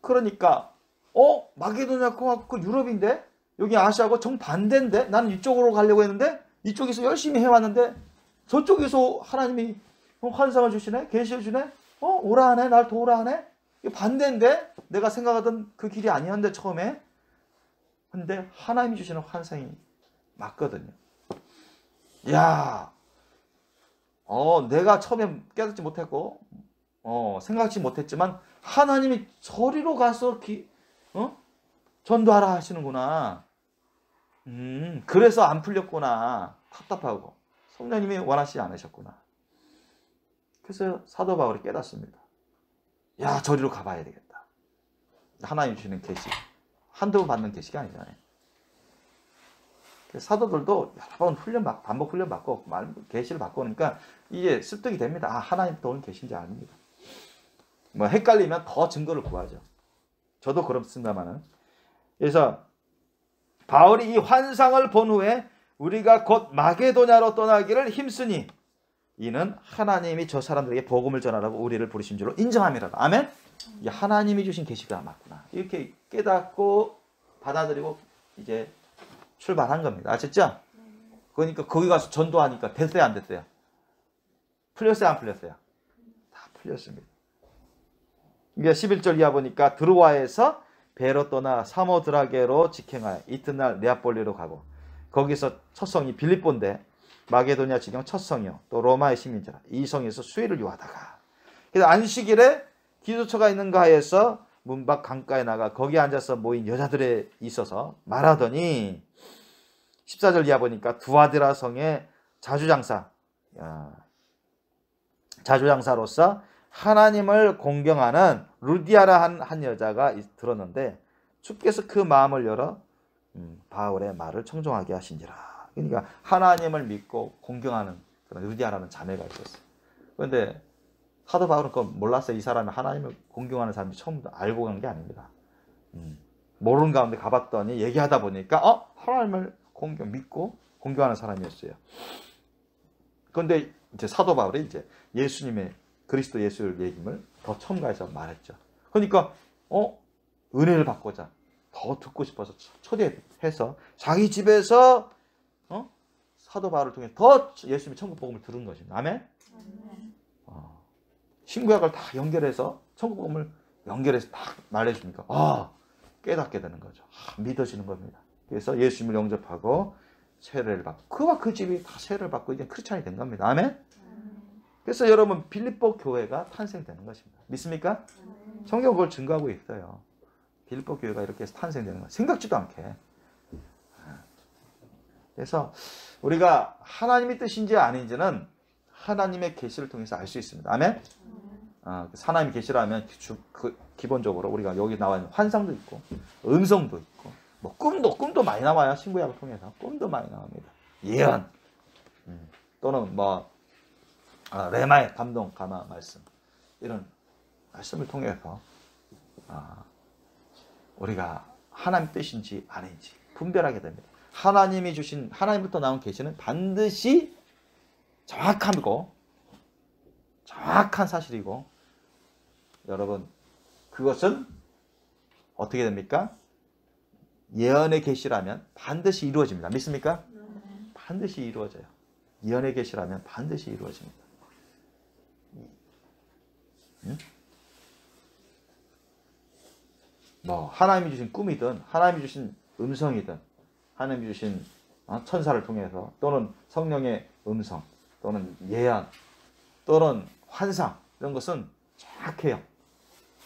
그러니까 마게도냐 공화국 유럽인데 여기 아시아하고 정반대인데 나는 이쪽으로 가려고 했는데 이쪽에서 열심히 해왔는데 저쪽에서 하나님이 환상을 주시네? 계시를 주네? 오라 하네? 날 도우라 하네? 이거 반대인데? 내가 생각하던 그 길이 아니었는데 처음에? 근데 하나님이 주시는 환상이 맞거든요. 야, 내가 처음에 깨닫지 못했고 생각지 못했지만 하나님이 저리로 가서 전도하라 하시는구나. 그래서 안 풀렸구나. 답답하고 성령님이 원하시지 않으셨구나. 그래서 사도 바울이 깨닫습니다. 야, 저리로 가봐야 되겠다. 하나님 주시는 계시, 한두 번 받는 계시가 아니잖아요. 사도들도 여러 번 반복 훈련 받고 계시를 받고 오니까 이게 습득이 됩니다. 하나님부터 오는 계시인지 아닙니다. 뭐 헷갈리면 더 증거를 구하죠. 저도 그렇습니다만은. 그래서 바울이 이 환상을 본 후에 우리가 곧 마게도냐로 떠나기를 힘쓰니 이는 하나님이 저 사람들에게 복음을 전하라고 우리를 부르신 줄로 인정함이라. 아멘. 이게 하나님이 주신 계시가 맞구나. 이렇게 깨닫고 받아들이고 이제 출발한 겁니다. 아셨죠? 그러니까 거기 가서 전도하니까 됐어요, 안 됐어요? 풀렸어요, 안 풀렸어요? 다 풀렸습니다. 이게 11절 이하 보니까 드로아에서 배로 떠나 사모드라게로 직행하여 이튿날 네아폴리로 가고 거기서 첫 성이 빌립보인데 마게도냐 지경 첫 성이요 또 로마의 시민지라 이 성에서 수혜를 요하다가 그래서 안식일에 기도처가 있는 가에서 문 밖 강가에 나가 거기 앉아서 모인 여자들에 있어서 말하더니 14절 이하 보니까 두아드라 성의 자주장사로서 하나님을 공경하는 루디아라 한 여자가 들었는데 주께서 그 마음을 열어 바울의 말을 청종하게 하신지라. 그러니까 하나님을 믿고 공경하는 그런 루디아라는 자매가 있었어요. 그런데 사도 바울은 그걸 몰랐어요. 이 사람이 하나님을 공경하는 사람이 처음부터 알고 간 게 아닙니다. 모르는 가운데 가봤더니 얘기하다 보니까 하나님을 믿고 공경하는 사람이었어요. 그런데 이제 사도 바울이 이제 예수님의 그리스도 예수를 얘기를 더 첨가해서 말했죠. 그러니까 은혜를 받고자 더 듣고 싶어서 초대해서 자기 집에서 사도 바울을 통해 더 예수님의 천국 복음을 들은 것입니다. 아멘. 신구약을 다 연결해서 천국 복음을 연결해서 다 말해주니까 깨닫게 되는 거죠. 믿어지는 겁니다. 그래서 예수님을 영접하고 세례를 받고 그와 그 집이 다 세례를 받고 이제 크리스찬이 된 겁니다. 아멘. 그래서 여러분 빌립보 교회가 탄생되는 것입니다. 믿습니까? 성경 그걸 증거하고 있어요. 빌립보 교회가 이렇게 해서 탄생되는 거 생각지도 않게. 그래서 우리가 하나님의 뜻인지 아닌지는 하나님의 계시를 통해서 알 수 있습니다. 아멘. 하나님의 계시라면 기본적으로 우리가 여기 나와 있는 환상도 있고 음성도 있고 뭐 꿈도 많이 나와요. 신구약을 통해서 꿈도 많이 나옵니다. 예언 또는 뭐 레마의 감동 감화 말씀 이런 말씀을 통해서 우리가 하나님 뜻인지 아닌지 분별하게 됩니다. 하나님이 주신 하나님부터 나온 계시는 반드시 정확하고 정확한 사실이고 여러분 그것은 어떻게 됩니까? 예언의 계시라면 반드시 이루어집니다. 믿습니까? 반드시 이루어져요. 예언의 계시라면 반드시 이루어집니다. 뭐 하나님이 주신 꿈이든 하나님이 주신 음성이든 하나님이 주신 천사를 통해서 또는 성령의 음성 또는 예언 또는 환상 이런 것은 정확해요.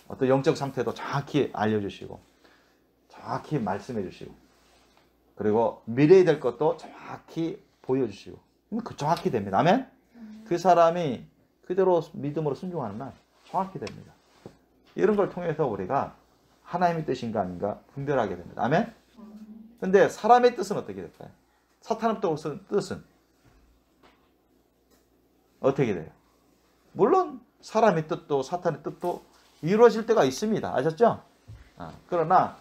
어떤 영적 상태도 정확히 알려주시고 정확히 말씀해 주시고 그리고 미래에 될 것도 정확히 보여주시고 그 정확히 됩니다. 아멘? 그 사람이 그대로 믿음으로 순종하는 날 정확히 됩니다. 이런 걸 통해서 우리가 하나님의 뜻인가 아닌가 분별하게 됩니다. 아멘? 근데 사람의 뜻은 어떻게 될까요? 사탄의 뜻은 어떻게 돼요? 물론 사람의 뜻도 사탄의 뜻도 이루어질 때가 있습니다. 아셨죠? 그러나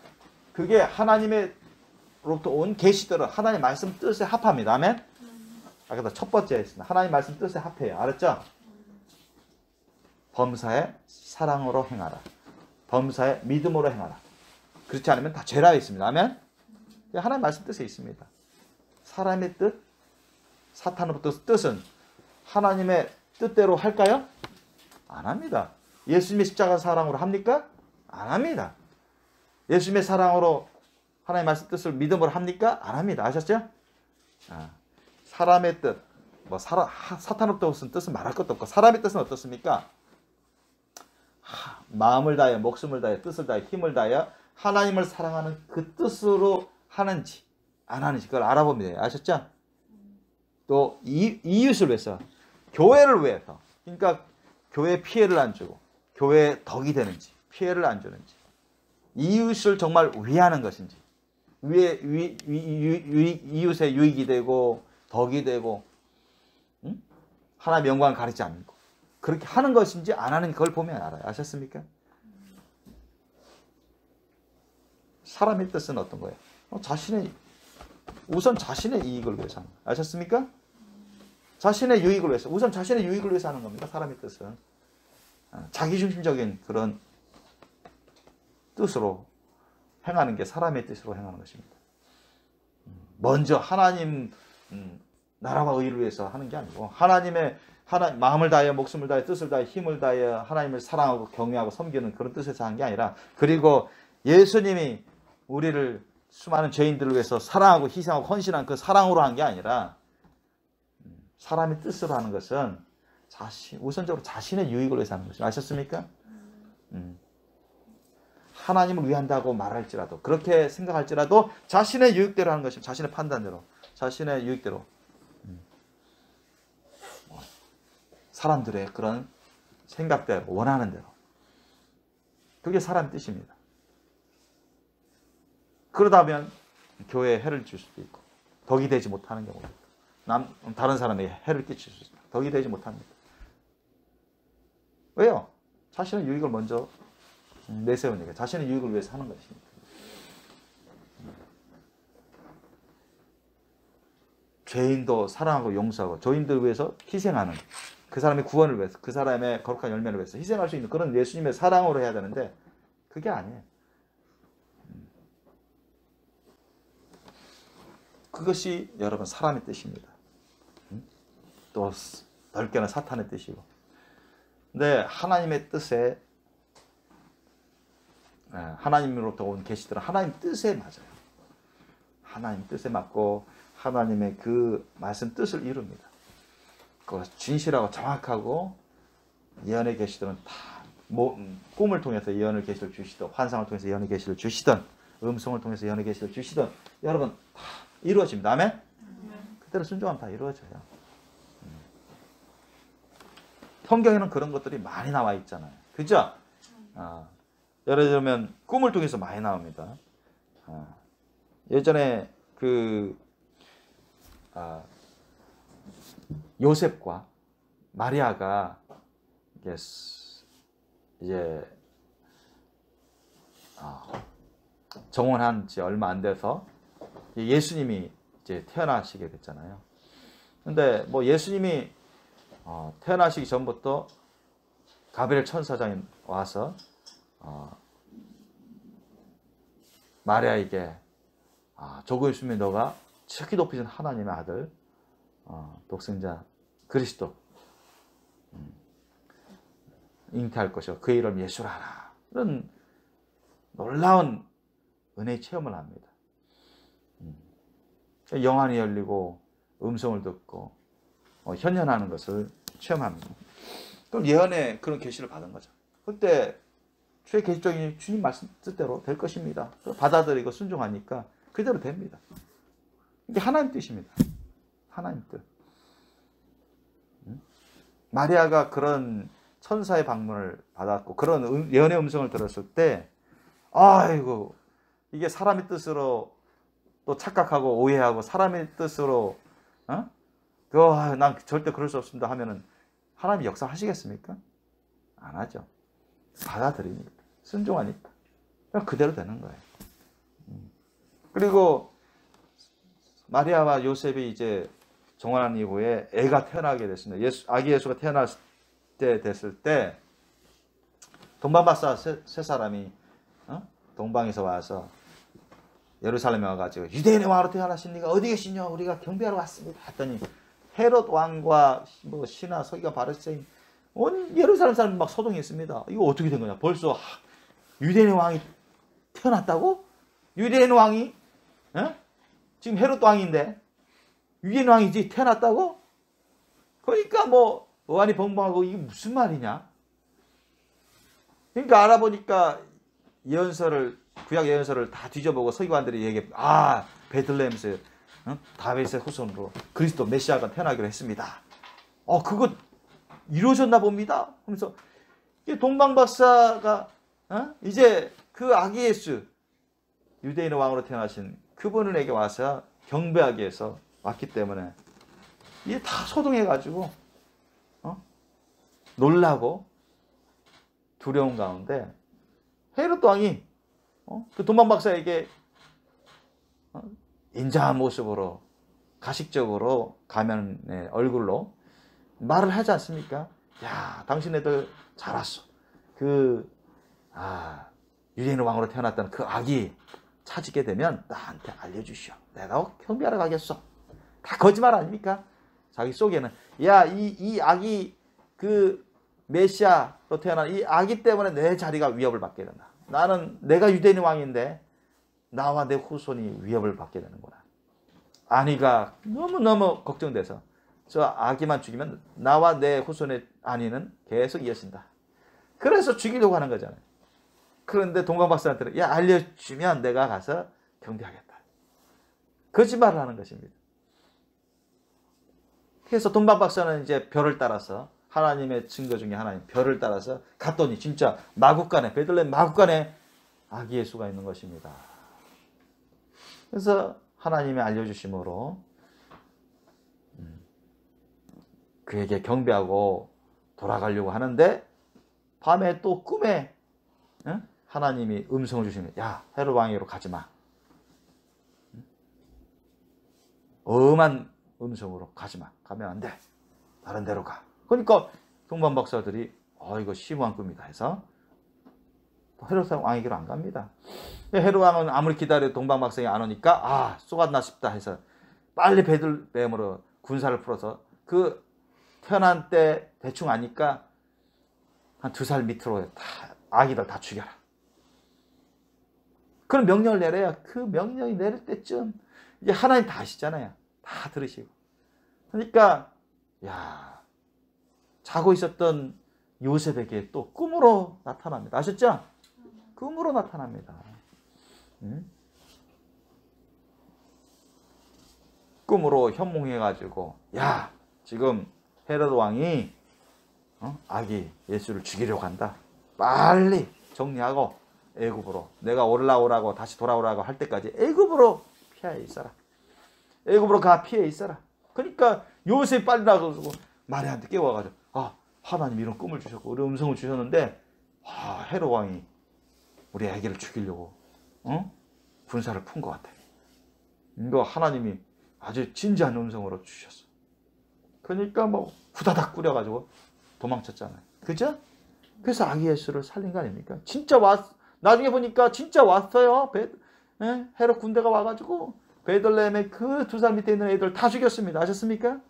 그게 하나님으로부터 온 계시들은 하나님 말씀 뜻에 합합니다. 아멘? 아까 첫 번째 했습니다. 하나님 말씀 뜻에 합해요. 알았죠? 범사에 사랑으로 행하라. 범사에 믿음으로 행하라. 그렇지 않으면 다 죄라 있습니다. 아멘? 하나님 말씀 뜻에 있습니다. 사람의 뜻, 사탄으로부터 뜻은 하나님의 뜻대로 할까요? 안 합니다. 예수님의 십자가 사랑으로 합니까? 안 합니다. 예수님의 사랑으로 하나님의 말씀 뜻을 믿음으로 합니까? 안 합니다. 아셨죠? 사람의 뜻, 사탄으로부터 쓴 뜻은 말할 것도 없고, 사람의 뜻은 어떻습니까? 마음을 다하여, 목숨을 다하여, 뜻을 다하여, 힘을 다하여 하나님을 사랑하는 그 뜻으로 하는지 안 하는지 그걸 알아보면 돼요. 아셨죠? 또 이웃을 위해서, 교회를 위해서, 그러니까 교회에 피해를 안 주고 교회에 덕이 되는지 피해를 안 주는지, 이웃을 정말 위하는 것인지, 이웃의 유익이 되고 덕이 되고 하나님의 영광을 가리지 않고 그렇게 하는 것인지 안 하는 걸 보면 알아요. 아셨습니까? 사람의 뜻은 어떤 거예요? 우선 자신의 이익을 위해서 하는 거예요. 아셨습니까? 자신의 유익을 위해서, 우선 자신의 유익을 위해서 하는 겁니다. 사람의 뜻은 자기중심적인 그런 뜻으로 행하는 게 사람의 뜻으로 행하는 것입니다. 먼저 하나님 나라와 의를 위해서 하는 게 아니고, 마음을 다하여, 목숨을 다하여, 뜻을 다하여, 힘을 다하여 하나님을 사랑하고 경외하고 섬기는 그런 뜻에서 한 게 아니라, 그리고 예수님이 우리를 수많은 죄인들을 위해서 사랑하고 희생하고 헌신한 그 사랑으로 한 게 아니라, 사람의 뜻으로 하는 것은 우선적으로 자신의 유익을 위해서 하는 것이죠. 아셨습니까? 하나님을 위한다고 말할지라도, 그렇게 생각할지라도 자신의 유익대로 하는 것입니다. 자신의 판단대로, 자신의 유익대로, 사람들의 그런 생각대로, 원하는 대로. 그게 사람의 뜻입니다. 그러다 보면 교회에 해를 줄 수도 있고 덕이 되지 못하는 경우도 있고, 다른 사람에게 해를 끼칠 수 있습니다. 덕이 되지 못합니다. 왜요? 자신의 유익을 먼저 내세우니까, 자신의 유익을 위해서 하는 것입니다. 죄인도 사랑하고 용서하고 죄인들을 위해서 희생하는, 그 사람의 구원을 위해서, 그 사람의 거룩한 열매를 위해서 희생할 수 있는 그런 예수님의 사랑으로 해야 되는데, 그게 아니에요. 그것이 여러분 사람의 뜻입니다. 또 넓게는 사탄의 뜻이고. 근데 하나님의 뜻에, 하나님으로부터 온 계시들은 하나님 뜻에 맞아요. 하나님 뜻에 맞고 하나님의 그 말씀 뜻을 이룹니다. 그 진실하고 정확하고, 예언의 계시들은 다 꿈을 통해서 예언의 계시를 주시든, 환상을 통해서 예언의 계시를 주시든, 음성을 통해서 예언의 계시를 주시든, 여러분 다 이루어집니다. 아멘? 그대로 순종하면 다 이루어져요. 성경에는 그런 것들이 많이 나와 있잖아요. 그죠? 예를 들면 꿈을 통해서 많이 나옵니다. 예전에 요셉과 마리아가 이제 정혼한 지 얼마 안 돼서 예수님이 이제 태어나시게 됐잖아요. 근데 예수님이 태어나시기 전부터 가브리엘 천사장이 와서 마리아에게 조금 있으면 너가 지극히 높이신 하나님의 아들, 독생자 그리스도 잉태할 것이고 그의 이름 예수라 하라. 이런 놀라운 은혜의 체험을 합니다. 영안이 열리고 음성을 듣고 현현하는 것을 체험합니다. 그럼 예언의 그런 계시를 받은 거죠. 그때 주의 계시적인 주님 말씀 뜻대로 될 것입니다. 받아들이고 순종하니까 그대로 됩니다. 이게 하나님 뜻입니다. 하나님 뜻. 마리아가 그런 천사의 방문을 받았고 그런 예언의 음성을 들었을 때, 아이고 이게 사람의 뜻으로 또 착각하고 오해하고 사람의 뜻으로 난 절대 그럴 수 없습니다 하면은 하나님이 역사하시겠습니까? 안 하죠. 받아들이니까, 순종하니까 그대로 되는 거예요. 그리고 마리아와 요셉이 이제 종환한 이후에 애가 태어나게 됐습니다. 아기 예수가 태어날 때 됐을 때 동방박사 세 사람이 동방에서 와서 예루살렘에 와가지고 유대인의 왕으로 태어나신 이가 어디 계시냐? 우리가 경배하러 왔습니다. 했더니 헤롯 왕과 뭐 신하 서기관 바리새인 온 예루살렘 사람이 막 소동했습니다. 이거 어떻게 된 거냐? 벌써 유대인의 왕이 태어났다고? 유대인 왕이 지금 헤롯 왕인데 유대인 왕이지 태어났다고? 그러니까 뭐 어안이 벙벙하고 이게 무슨 말이냐? 그러니까 알아보니까 구약 예언서를 다 뒤져보고 서기관들이 얘기해. 베들레헴에서 다윗의 후손으로 그리스도 메시아가 태어나기로 했습니다. 그거 이루어졌나 봅니다. 그러면서 동방박사가 이제 그 아기 예수 유대인의 왕으로 태어나신 그분에게 와서 경배하기 위해서 왔기 때문에 이게 다 소동해가지고 놀라고 두려운 가운데 헤롯 왕이 그 동방박사에게 인자한 모습으로 가식적으로 가면의 얼굴로 말을 하지 않습니까? 야, 당신네들 잘 왔어. 유대인 왕으로 태어났던 그 아기 찾게 되면 나한테 알려주시오. 내가 경배하러 가겠어. 다 거짓말 아닙니까? 자기 속에는 이 아기 그 메시아로 태어난 이 아기 때문에 내 자리가 위협을 받게 된다. 내가 유대인 왕인데 나와 내 후손이 위협을 받게 되는구나. 아니가 너무너무 걱정돼서 저 아기만 죽이면 나와 내 후손의 안위는 계속 이어진다. 그래서 죽이려고 하는 거잖아요. 그런데 동방박사한테는 알려주면 내가 가서 경배하겠다. 거짓말을 하는 것입니다. 그래서 동방박사는 이제 별을 따라서 하나님의 증거 중에 하나인 별을 따라서 갔더니 진짜 마국간에 베들레헴 마국간에 아기 예수가 있는 것입니다. 그래서 하나님이 알려주심으로 그에게 경배하고 돌아가려고 하는데 밤에 또 꿈에 하나님이 음성을 주시면 헤롯 왕위로 가지 마. 엄한 음성으로 가지 마. 가면 안 돼. 다른 데로 가. 그러니까 동방박사들이 이거 심오한 꿈이다 해서 헤롯 왕에게로 안 갑니다. 헤롯 왕은 아무리 기다려도 동방박사가 안 오니까 쏘갔나 싶다 해서 빨리 베들레헴으로 군사를 풀어서 그 태어난 때 대충 아니까 한 2살 밑으로 아기들 다 죽여라. 그런 명령을 내려야 그 명령이 내릴 때쯤 이제 하나님 다 아시잖아요. 다 들으시고. 그러니까 자고 있었던 요셉에게 또 꿈으로 나타납니다. 아셨죠? 꿈으로 나타납니다. 꿈으로 현몽해가지고 지금 헤롯 왕이 아기 예수를 죽이려고 한다. 빨리 정리하고 애굽으로 내가 올라오라고 다시 돌아오라고 할 때까지 애굽으로 피해 있어라. 애굽으로 가 피해 있어라. 그러니까 요셉이 빨리 나가서 마리아한테 깨워가지고 하나님 이런 꿈을 주셨고 우리 음성을 주셨는데 헤롯 왕이 우리 아기를 죽이려고 군사를 푼 것 같아. 이거 하나님이 아주 진지한 음성으로 주셨어. 그러니까 후다닥 꾸려가지고 도망쳤잖아요. 그죠? 그래서 아기 예수를 살린 거 아닙니까? 진짜 나중에 보니까 진짜 왔어요. 헤롯 군대가 와가지고 베들레헴의 그 2살 밑에 있는 애들 다 죽였습니다. 아셨습니까?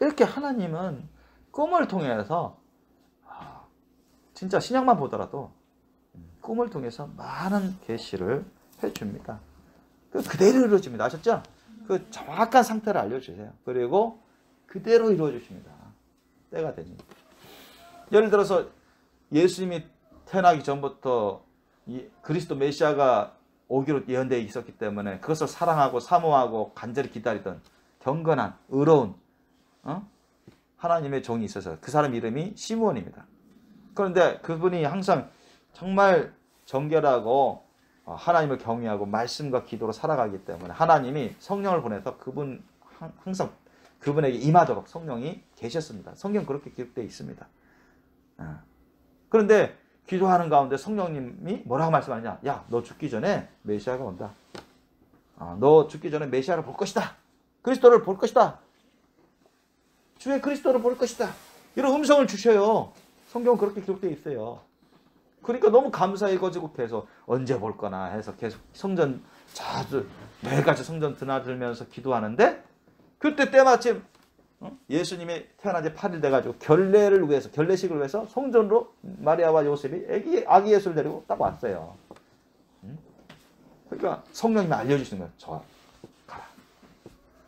이렇게 하나님은 꿈을 통해서 진짜 신약만 보더라도 꿈을 통해서 많은 계시를 해줍니다. 그대로 이루어집니다. 아셨죠? 그 정확한 상태를 알려주세요. 그리고 그대로 이루어주십니다. 때가 되니. 예를 들어서 예수님이 태어나기 전부터 그리스도 메시아가 오기로 예언되어 있었기 때문에 그것을 사랑하고 사모하고 간절히 기다리던 경건한 의로운 하나님의 종이 있어서 그 사람 이름이 시므온입니다. 그런데 그분이 항상 정말 정결하고 하나님을 경외하고 말씀과 기도로 살아가기 때문에 하나님이 성령을 보내서 그분 항상 그분에게 임하도록 성령이 계셨습니다. 성경 그렇게 기록되어 있습니다. 그런데 기도하는 가운데 성령님이 뭐라고 말씀하느냐? 너 죽기 전에 메시아가 온다. 너 죽기 전에 메시아를 볼 것이다. 그리스도를 볼 것이다. 주의 그리스도를 볼 것이다. 이런 음성을 주셔요. 성경은 그렇게 기록되어 있어요. 그러니까 너무 감사해가지고 계속 언제 볼 거나 해서 계속 성전 자주 매일같이 성전 드나들면서 기도하는데 그때 때마침 예수님이 태어난 지 8일 돼가지고 결례를 위해서 결례식을 위해서 성전으로 마리아와 요셉이 아기 예수를 데리고 딱 왔어요. 그러니까 성령님이 알려주시는 거예요. 저 가라.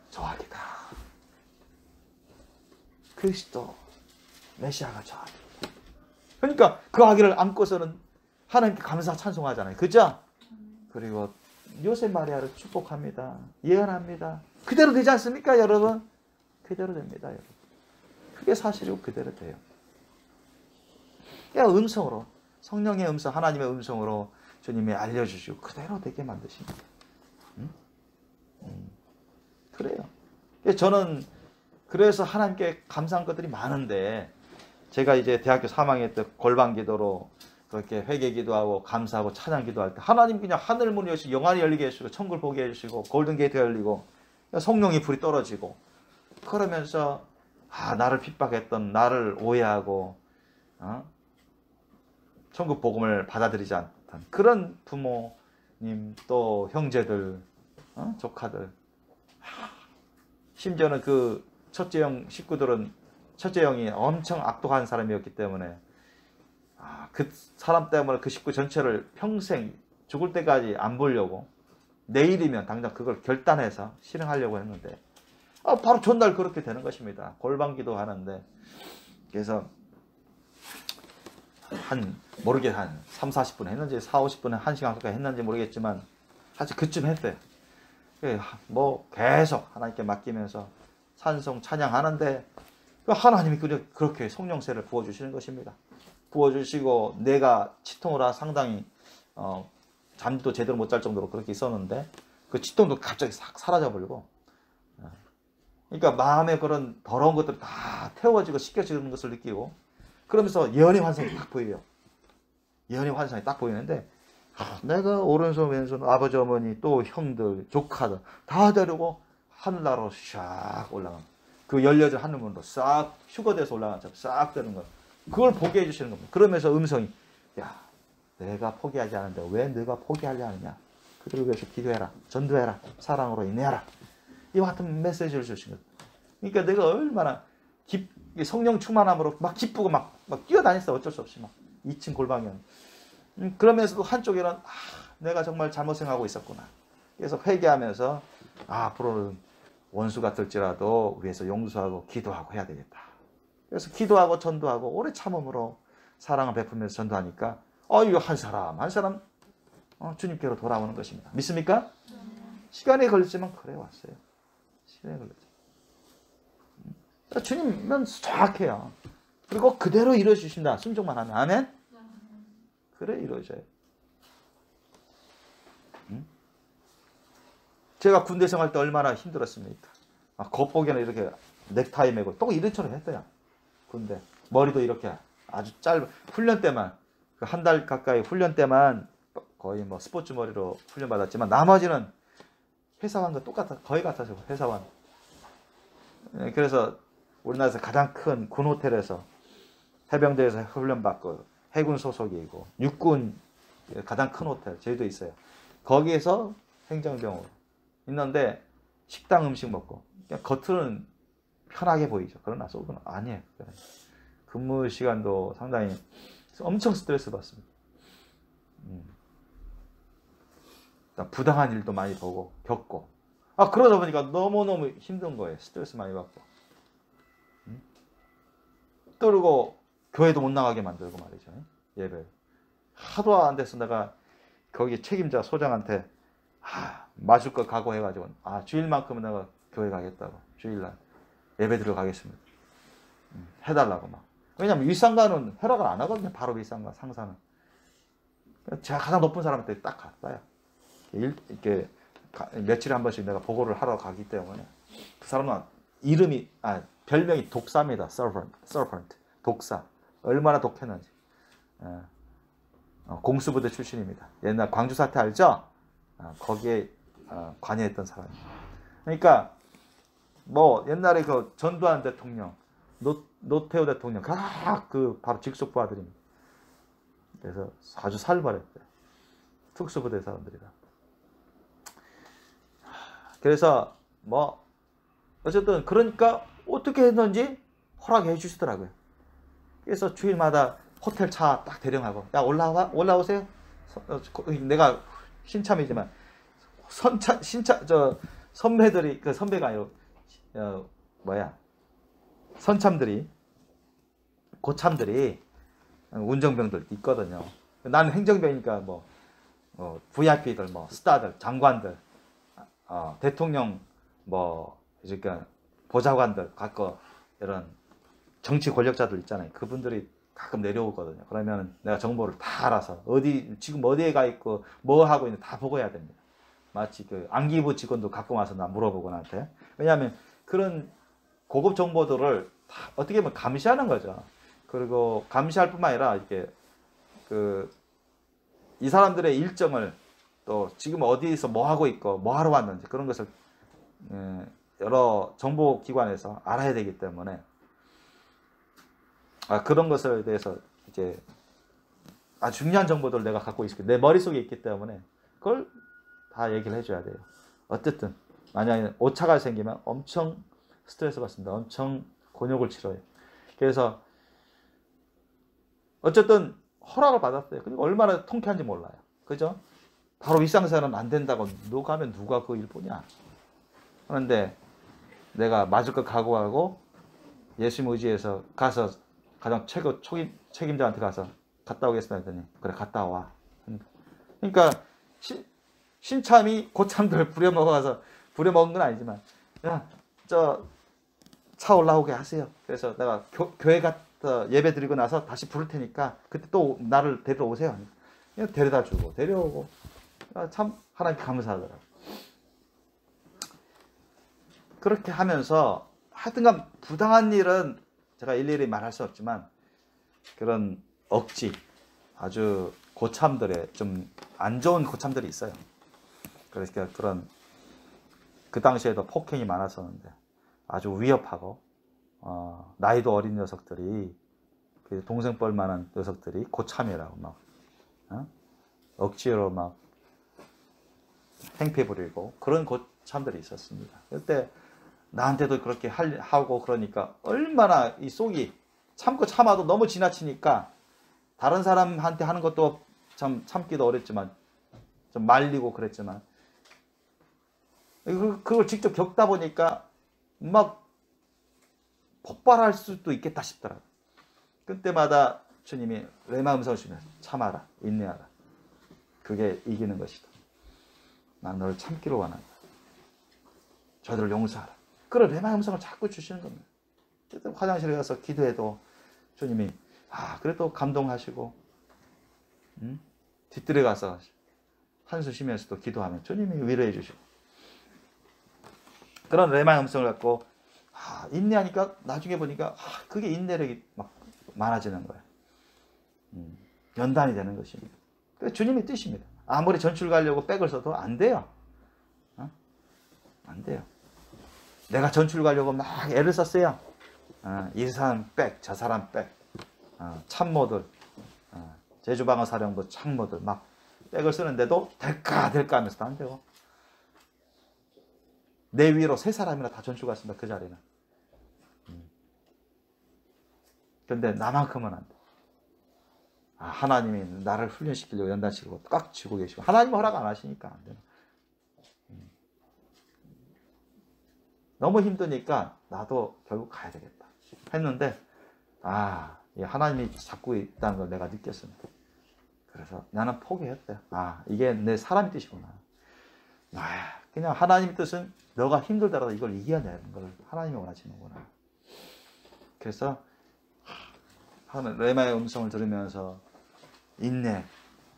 저 아기다. 그리스도 메시아가 저 아기다. 그러니까 그 아기를 안고서는 하나님께 감사 찬송하잖아요. 그죠? 그리고 요셉 마리아를 축복합니다. 예언합니다. 그대로 되지 않습니까, 여러분? 그대로 됩니다, 여러분. 그게 사실이고 그대로 돼요. 그냥 음성으로, 성령의 음성, 하나님의 음성으로 주님이 알려주시고 그대로 되게 만드십니다. 그래요. 저는 그래서 하나님께 감사한 것들이 많은데 제가 이제 대학교 3학년 때 골방 기도로 그렇게 회개 기도하고 감사하고 찬양 기도할 때 하나님 그냥 하늘 문이 열리시고 영안이 열리게 해주시고 천국을 보게 해주시고 골든 게이트가 열리고 성령이 불이 떨어지고 그러면서 나를 핍박했던 나를 오해하고 천국 복음을 받아들이지 않던 그런 부모님 또 형제들 조카들 심지어는 그 첫째 형 식구들은 첫째 형이 엄청 악독한 사람이었기 때문에 그 사람 때문에 그 식구 전체를 평생 죽을 때까지 안 보려고 내일이면 당장 그걸 결단해서 실행하려고 했는데 바로 전날 그렇게 되는 것입니다. 골방기도 하는데 그래서 모르게 한 3, 40분 했는지 4, 50분 1시간 가까이 했는지 모르겠지만 사실 그쯤 했어요. 뭐 계속 하나님께 맡기면서 찬송 찬양하는데 하나님이 그렇게 성령세를 부어주시는 것입니다. 부어주시고 내가 치통을 상당히 잠도 제대로 못 잘 정도로 그렇게 있었는데 그 치통도 갑자기 싹 사라져버리고 그러니까 마음에 그런 더러운 것들이 다 태워지고 씻겨지는 것을 느끼고 그러면서 예언의 환상이 딱 보여요. 예언의 환상이 딱 보이는데 내가 오른손 왼손 아버지 어머니 또 형들 조카들 다 데리고 하늘나라로 샥 올라갑니다. 그 열려진 하늘문으로 싹 휴거돼서 올라간 것처럼 싹 되는 거예요. 그걸 보게 해주시는 겁니다. 그러면서 음성이 야 내가 포기하지 않는데 왜 너가 포기하려 하느냐. 그들을 위해서 기도해라. 전도해라. 사랑으로 인내하라. 이와 같은 메시지를 주신 거예요. 그러니까 내가 얼마나 성령 충만함으로 막 기쁘고 막 뛰어다녔어. 어쩔 수 없이 막 2층 골방이었는데 그러면서도 한쪽에는 내가 정말 잘못 생각하고 있었구나. 그래서 회개하면서 앞으로는 원수 같을지라도 위해서 용서하고 기도하고 해야 되겠다. 그래서 기도하고 전도하고 오래 참음으로 사랑을 베풀면서 전도하니까 이거 한 사람 주님께로 돌아오는 것입니다. 믿습니까? 시간이 걸렸지만 그래 왔어요. 시간이 걸렸죠. 주님은 정확해요. 그리고 그대로 이루어주신다. 순종만 하면. 아멘? 그래 이루어져요. 제가 군대 생활 때 얼마나 힘들었습니까? 겉보기에는 이렇게 넥타이 메고 또 이런처럼 했어요. 군대 머리도 이렇게 아주 짧은 훈련 때만 한 달 가까이 훈련 때만 거의 뭐 스포츠 머리로 훈련 받았지만 나머지는 회사원과 거의 같아서 회사원. 그래서 우리나라에서 가장 큰 군 호텔에서 해병대에서 훈련 받고 해군 소속이고 육군 가장 큰 호텔 제주도에 있어요. 거기에서 행정병으로 있는데 식당 음식 먹고 그냥 겉으로는 편하게 보이죠. 그러나 속은 아니에요. 근무 시간도 상당히 엄청 스트레스 받습니다. 부당한 일도 많이 보고 겪고 그러다 보니까 너무너무 힘든 거예요. 스트레스 많이 받고 그리고 교회도 못 나가게 만들고 말이죠. 예배 하도 안 돼서 내가 거기 책임자 소장한테 마실 거 각오해가지고 주일만큼은 내가 교회 가겠다고 주일날 예배 들어가겠습니다. 해달라고 막. 왜냐면 윗상관은 허락을 안 하거든요. 바로 윗상관 상사는. 제가 가장 높은 사람한테 딱 갔어요. 이렇게 며칠에 한 번씩 내가 보고를 하러 가기 때문에 그 사람은 별명이 독사입니다. serpent. 독사. 얼마나 독했는지. 공수부대 출신입니다. 옛날 광주 사태 알죠? 거기에 관여했던 사람입니다. 그러니까 뭐 옛날에 그 전두환 대통령, 노태우 대통령 그 바로 직속부 아들입니다. 그래서 아주 살벌했대요. 특수부대 사람들이라. 그래서 뭐 어쨌든 그러니까 어떻게 했는지 허락해 주시더라고요. 그래서 주일마다 호텔 차 딱 대령하고 야 올라오세요. 내가 신참이지만 선배들이 그 선배가 아니고 선참들이 고참들이 운정병들 있거든요. 나는 행정병이니까 뭐 VIP들 뭐 스타들 장관들 대통령 뭐 그러니까 보좌관들 갖고 이런 정치 권력자들 있잖아요. 그분들이 가끔 내려오거든요. 그러면 내가 정보를 다 알아서 지금 어디에 가 있고 뭐 하고 있는지 다 보고해야 됩니다. 마치 그 안기부 직원도 가끔 와서 나 물어보고 나한테. 왜냐하면 그런 고급 정보들을 다 어떻게 보면 감시하는 거죠. 그리고 감시할 뿐만 아니라 이렇게 이 사람들의 일정을 또 지금 어디서 뭐 하고 있고 뭐 하러 왔는지 그런 것을 여러 정보기관에서 알아야 되기 때문에 그런 것에 대해서 이제 아주 중요한 정보들을 내가 갖고 있기 내 머릿속에 있기 때문에 그걸 다 얘기를 해줘야 돼요. 어쨌든 만약에 오차가 생기면 엄청 스트레스 받습니다. 엄청 곤욕을 치러요. 그래서 어쨌든 허락을 받았어요. 그리고 얼마나 통쾌한지 몰라요. 그죠? 바로 일상생활은 안 된다고 누가 하면 누가 그 일 보냐. 그런데 내가 맞을 것 각오하고 예수님 의지해서 가서 가장 최고 책임자한테 가서 갔다 오겠습니다 했더니 그래 갔다 와. 그러니까 신참이 고참들 부려먹어서 부려먹은 건 아니지만 야 차 올라오게 하세요. 그래서 내가 교회 갔다 예배 드리고 나서 다시 부를 테니까 그때 또 나를 데리러 오세요. 그냥 데려다 주고 데려오고 참 하나님 감사하더라고요. 그렇게 하면서 하여튼간 부당한 일은 제가 일일이 말할 수 없지만 그런 억지 아주 고참들의 좀 안 좋은 고참들이 있어요. 그러니까 그런 그 당시에도 폭행이 많았었는데 아주 위협하고 나이도 어린 녀석들이 그 동생뻘 만한 녀석들이 고참이라고 막 억지로 막 행패 부리고 그런 고참들이 있었습니다. 그때 나한테도 그렇게 하고 그러니까 얼마나 이 속이 참고 참아도 너무 지나치니까 다른 사람한테 하는 것도 참 참기도 어렵지만 좀 말리고 그랬지만 그걸 직접 겪다 보니까 막 폭발할 수도 있겠다 싶더라고요. 그때마다 주님이 레마 음성을 주면 참아라, 인내하라. 그게 이기는 것이다. 난 너를 참기로 원한다. 저들을 용서하라. 그런 레마 음성을 자꾸 주시는 겁니다. 화장실에 가서 기도해도 주님이 그래도 감동하시고 뒷뜰에 가서 한숨 쉬면서도 기도하면 주님이 위로해 주시고 그런 레마 음성을 갖고 인내하니까 나중에 보니까 그게 인내력이 막 많아지는 거예요. 연단이 되는 것입니다. 주님의 뜻입니다. 아무리 전출 가려고 백을 써도 안 돼요. 안 돼요. 내가 전출 가려고 막 애를 썼어요. 이 사람 백, 저 사람 백, 참모들, 제주방어 사령부 참모들 막 백을 쓰는데도 될까 하면서도 안 되고 내 위로 세 사람이나 다 전출 갔습니다. 그 자리는. 그런데 나만큼은 안 돼. 하나님이 나를 훈련시키려고 연단시키고 꽉 쥐고 계시고 하나님 허락 안 하시니까 안 되는. 너무 힘드니까 나도 결국 가야 되겠다 했는데 하나님이 잡고 있다는 걸 내가 느꼈습니다. 그래서 나는 포기했대요. 이게 내 사람의 뜻이구나. 그냥 하나님의 뜻은 너가 힘들더라도 이걸 이겨내는 걸 하나님이 원하시는구나. 그래서 레마의 음성을 들으면서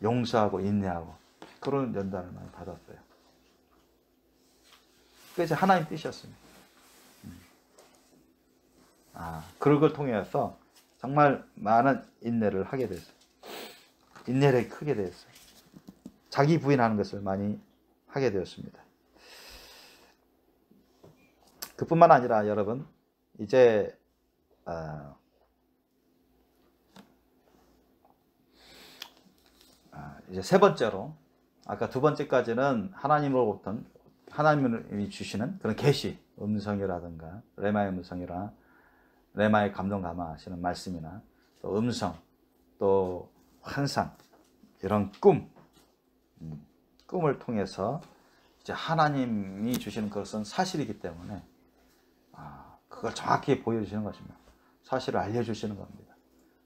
용서하고 인내하고 그런 연단을 많이 받았어요. 그게 하나님 뜻이었습니다. 그걸 통해서 정말 많은 인내를 하게 됐어요. 인내력이 크게 됐어요. 자기 부인하는 것을 많이 하게 되었습니다. 그뿐만 아니라 여러분 이제 이제 세 번째로 아까 두 번째까지는 하나님이 주시는 그런 계시, 음성이라든가 레마의 음성이라 레마의 감동 감화하시는 말씀이나 또 음성, 또 환상 이런 꿈을 통해서 이제 하나님이 주시는 것은 사실이기 때문에 그걸 정확히 보여주시는 것입니다. 사실을 알려주시는 겁니다.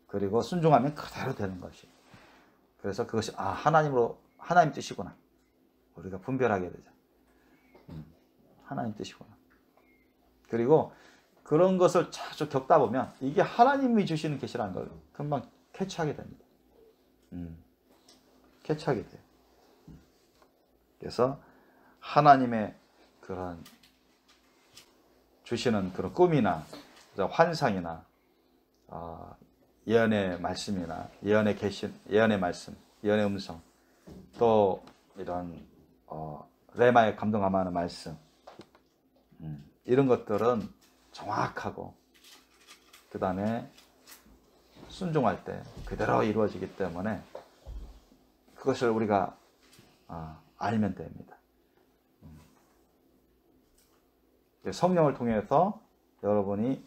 그리고 순종하면 그대로 되는 것이. 그래서 그것이 하나님 뜻이구나. 우리가 분별하게 되죠. 하나님 뜻이구나. 그리고 그런 것을 자주 겪다 보면 이게 하나님이 주시는 계시라는 걸 금방 캐치하게 됩니다. 캐치하게 돼요. 그래서 하나님의 그런 주시는 그런 꿈이나 환상이나 예언의 말씀이나 예언의 계시, 예언의 말씀, 예언의 음성, 또 이런 레마의 감동 감화하는 말씀, 이런 것들은 정확하고 그 다음에 순종할 때 그대로 이루어지기 때문에 그것을 우리가 알면 됩니다. 성령을 통해서 여러분이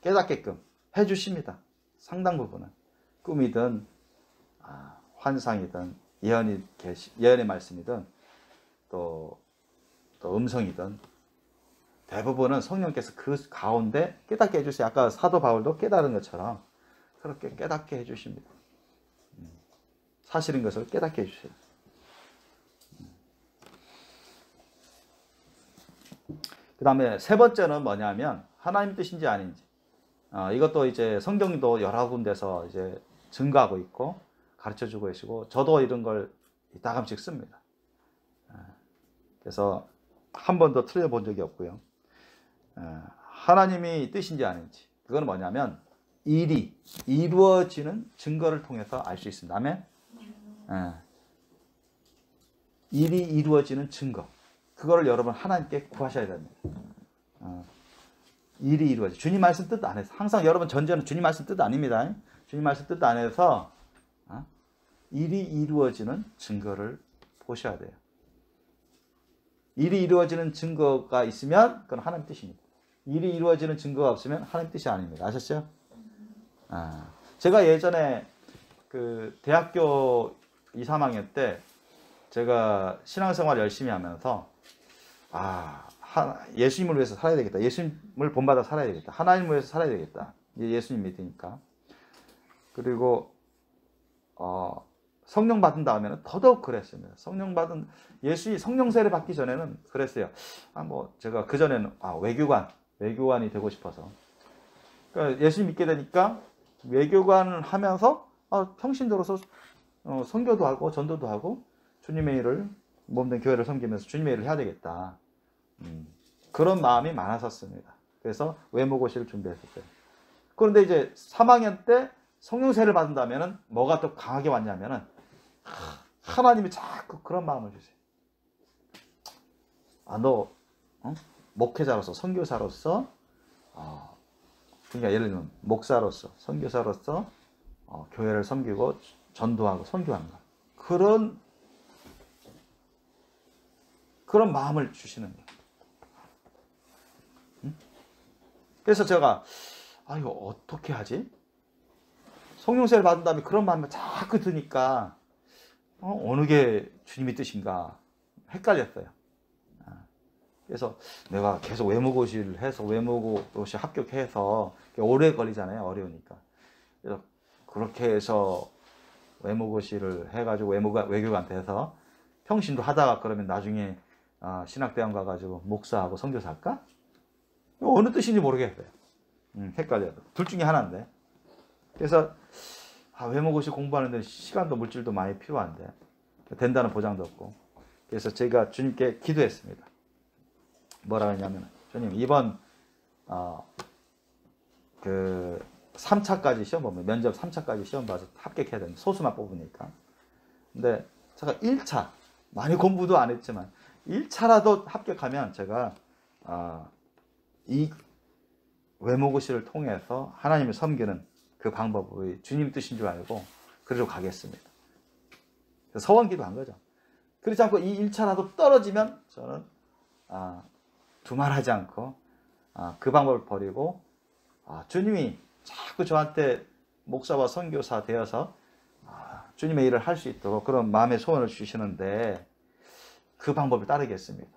깨닫게끔 해주십니다. 상당 부분은 꿈이든 환상이든 예언의 말씀이든 또 음성이든 대부분은 성령께서 그 가운데 깨닫게 해주세요. 아까 사도 바울도 깨달은 것처럼 그렇게 깨닫게 해주십니다. 사실인 것을 깨닫게 해주세요. 그 다음에 세 번째는 뭐냐면 하나님 뜻인지 아닌지. 이것도 이제 성경도 여러 군데서 이제 증거하고 있고 가르쳐 주고 계시고 저도 이런 걸 이따금씩 씁니다. 그래서 한 번도 틀려본 적이 없고요. 하나님이 뜻인지 아닌지. 그건 뭐냐면 일이 이루어지는 증거를 통해서 알 수 있습니다. 아멘? 일이 이루어지는 증거. 그거를 여러분 하나님께 구하셔야 됩니다. 일이 이루어져. 주님 말씀 뜻 안에서. 항상 여러분 전제는 주님 말씀 뜻 아닙니다. 주님 말씀 뜻 안에서 일이 이루어지는 증거를 보셔야 돼요. 일이 이루어지는 증거가 있으면 그건 하나님 뜻입니다. 일이 이루어지는 증거가 없으면 하나님 뜻이 아닙니다. 아셨죠? 제가 예전에 그 대학교 2, 3학년 때 제가 신앙생활 열심히 하면서 예수님을 위해서 살아야 되겠다. 예수님을 본받아 살아야 되겠다. 하나님을 위해서 살아야 되겠다. 예수님 믿으니까. 그리고 성령 받은 다음에는 더더욱 그랬습니다. 성령 세례 받기 전에는 그랬어요. 제가 그 전에는 외교관이 되고 싶어서. 그러니까 예수님 믿게 되니까 외교관을 하면서 평신 들어서 선교도 하고 전도도 하고 주님의 일을 몸된 교회를 섬기면서 주님의 일을 해야 되겠다. 그런 마음이 많았었습니다. 그래서 외모고시를 준비했었어요. 그런데 이제 3학년 때 성령세를 받은다면은 뭐가 또 강하게 왔냐면은 하나님이 자꾸 그런 마음을 주세요. 너 목회자로서 선교사로서 그러니까 예를 들면 목사로서 선교사로서 교회를 섬기고 전도하고 선교하는 거 그런 마음을 주시는 거예요. 그래서 제가 이거 어떻게 하지? 성령세를 받은 다음에 그런 마음이 자꾸 드니까 어느 게 주님의 뜻인가 헷갈렸어요. 그래서 내가 계속 외모고시를 해서 외모고시 합격해서 오래 걸리잖아요. 어려우니까. 그래서 그렇게 해서 외모고시를 해가지고 외교관 돼서 평신도 하다가 그러면 나중에 신학대학 가가지고 목사하고 선교사 할까? 어느 뜻인지 모르겠어요. 헷갈려요. 둘 중에 하나인데. 그래서 외모고시 공부하는데 시간도 물질도 많이 필요한데 된다는 보장도 없고. 그래서 제가 주님께 기도했습니다. 뭐라 했냐면 주님 이번 그 3차까지 시험 보면 면접 3차까지 시험 봐서 합격해야 되는데 소수만 뽑으니까. 근데 제가 1차 많이 공부도 안 했지만 1차라도 합격하면 제가 이 외모고시를 통해서 하나님을 섬기는 그 방법이 주님 뜻인 줄 알고 그리로 가겠습니다. 서원 기도한 거죠. 그렇지 않고 이 1차라도 떨어지면 저는 두말하지 않고 그 방법을 버리고 주님이 자꾸 저한테 목사와 선교사 되어서 주님의 일을 할 수 있도록 그런 마음의 소원을 주시는데 그 방법을 따르겠습니다.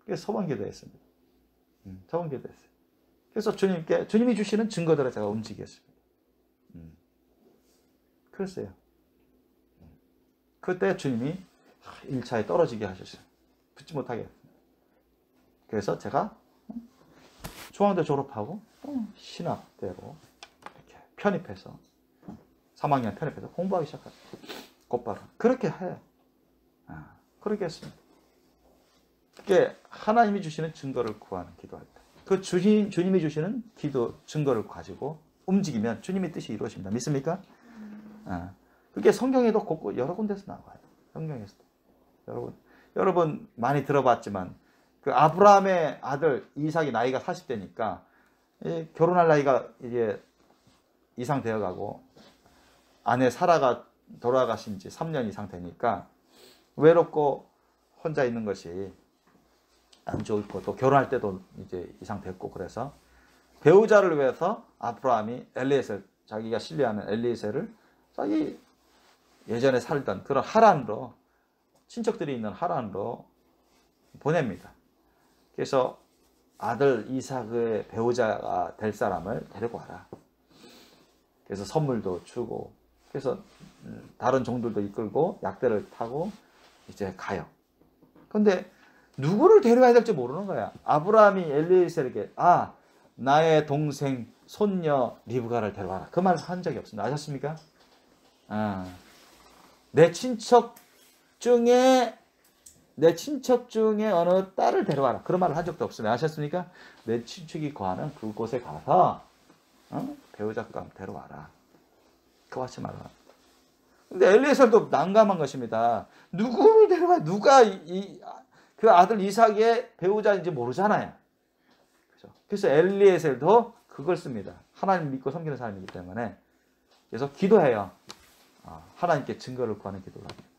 그래서 서원 기도했습니다. 서원 기도했어요. 그래서 주님이 주시는 증거들을 제가 움직였습니다. 그랬어요. 그때 주님이 1차에 떨어지게 하셨어요. 붙지 못하게. 그래서 제가 중앙대 졸업하고 신학대로 이렇게 편입해서 3학년 편입해서 공부하기 시작했어요. 곧바로. 그렇게 해요. 그렇게 했습니다. 그게 하나님이 주시는 증거를 구하는 기도할 때. 그 주님이 주시는 기도 증거를 가지고 움직이면 주님의 뜻이 이루어집니다. 믿습니까? 그게 성경에도 곳곳 여러 군데서 나와요. 성경에서도. 여러분 많이 들어봤지만 그 아브라함의 아들 이삭이 나이가 40대니까 결혼할 나이가 이제 이상 되어가고 아내 사라가 돌아가신 지 3년 이상 되니까 외롭고 혼자 있는 것이 안 좋고 또 결혼할 때도 이제 이상 됐고 그래서 배우자를 위해서 아브라함이 엘리에셀 자기가 신뢰하는 엘리에셀을 자기 예전에 살던 그런 하란으로 친척들이 있는 하란으로 보냅니다. 그래서 아들 이삭의 배우자가 될 사람을 데리고 와라. 그래서 선물도 주고 그래서 다른 종들도 이끌고 약대를 타고 이제 가요. 그런데 누구를 데려와야 될지 모르는 거야. 아브라함이 엘리에셀에게 나의 동생 손녀 리브가를 데려와라. 그 말을 한 적이 없습니다. 아셨습니까? 내 친척 중에 어느 딸을 데려와라. 그런 말을 한 적도 없습니다. 아셨습니까? 내 친척이 거하는 그곳에 가서 배우자감 데려와라. 그같이 말을 합니다. 근데 엘리에셀도 난감한 것입니다. 누구를 데려와? 누가 그 아들 이삭의 배우자인지 모르잖아요. 그렇죠? 그래서 엘리에셀도 그걸 씁니다. 하나님 믿고 섬기는 사람이기 때문에. 그래서 기도해요. 하나님께 증거를 구하는 기도를 합니다.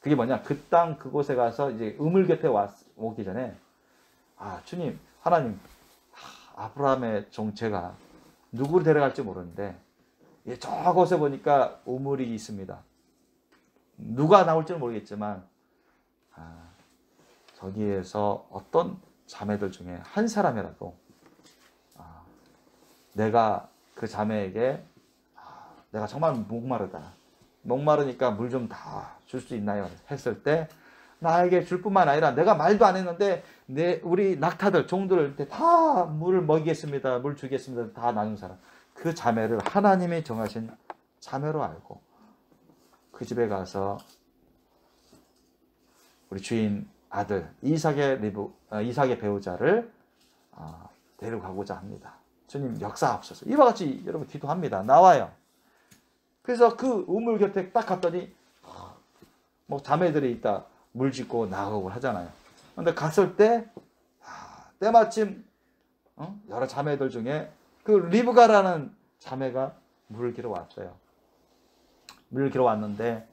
그게 뭐냐? 그 땅 그곳에 가서 이제 우물 곁에 오기 전에 주님, 하나님, 아브라함의 종 제가 누구를 데려갈지 모르는데 저곳에 보니까 우물이 있습니다. 누가 나올지는 모르겠지만 저기에서 어떤 자매들 중에 한 사람이라도 내가 그 자매에게 내가 정말 목마르니까 물 좀 다 줄 수 있나요? 했을 때 나에게 줄 뿐만 아니라 내가 말도 안 했는데 우리 낙타들 종들한테 다 물을 먹이겠습니다. 물 주겠습니다. 다 나눈 사람. 그 자매를 하나님이 정하신 자매로 알고 그 집에 가서 우리 주인 아들 이삭의 배우자를 데려가고자 합니다. 주님 역사하옵소서. 이와 같이 여러분 기도합니다. 나와요. 그래서 그 우물 곁에 딱 갔더니 뭐 자매들이 있다 물 짓고 나가고 하잖아요. 그런데 갔을 때 때마침 여러 자매들 중에 그 리브가라는 자매가 물을 기러 왔어요. 물을 기러 왔는데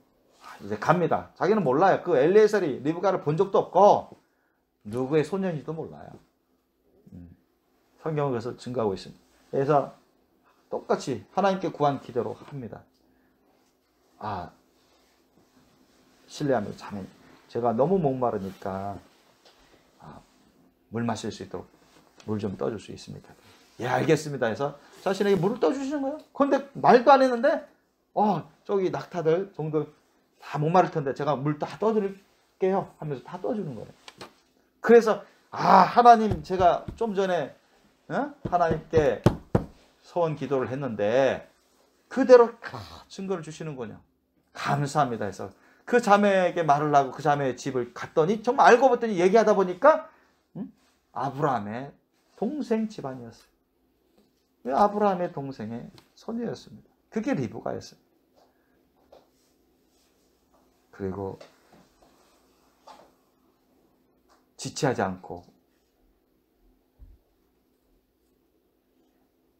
이제 갑니다. 자기는 몰라요. 그 엘리에셀이 리브가를 본 적도 없고 누구의 소년인지도 몰라요. 성경은 그래서 증거하고 있습니다. 그래서 똑같이 하나님께 구한 기도로 합니다. 신뢰합니다. 자매, 제가 너무 목마르니까 물 마실 수 있도록 물 좀 떠줄 수 있습니까? 예, 알겠습니다. 해서 자신에게 물을 떠주시는 거예요. 그런데 말도 안 했는데 저기 낙타들 정도 다 목마를 텐데 제가 물 다 떠드릴게요 하면서 다 떠주는 거예요. 그래서 하나님, 제가 좀 전에 하나님께 소원 기도를 했는데 그대로 증거를 주시는군요. 감사합니다 해서 그 자매에게 말을 하고 그 자매의 집을 갔더니 정말 알고 봤더니 얘기하다 보니까 아브라함의 동생 집안이었어요. 아브라함의 동생의 손녀였습니다. 그게 리브가였어요. 그리고 지체하지 않고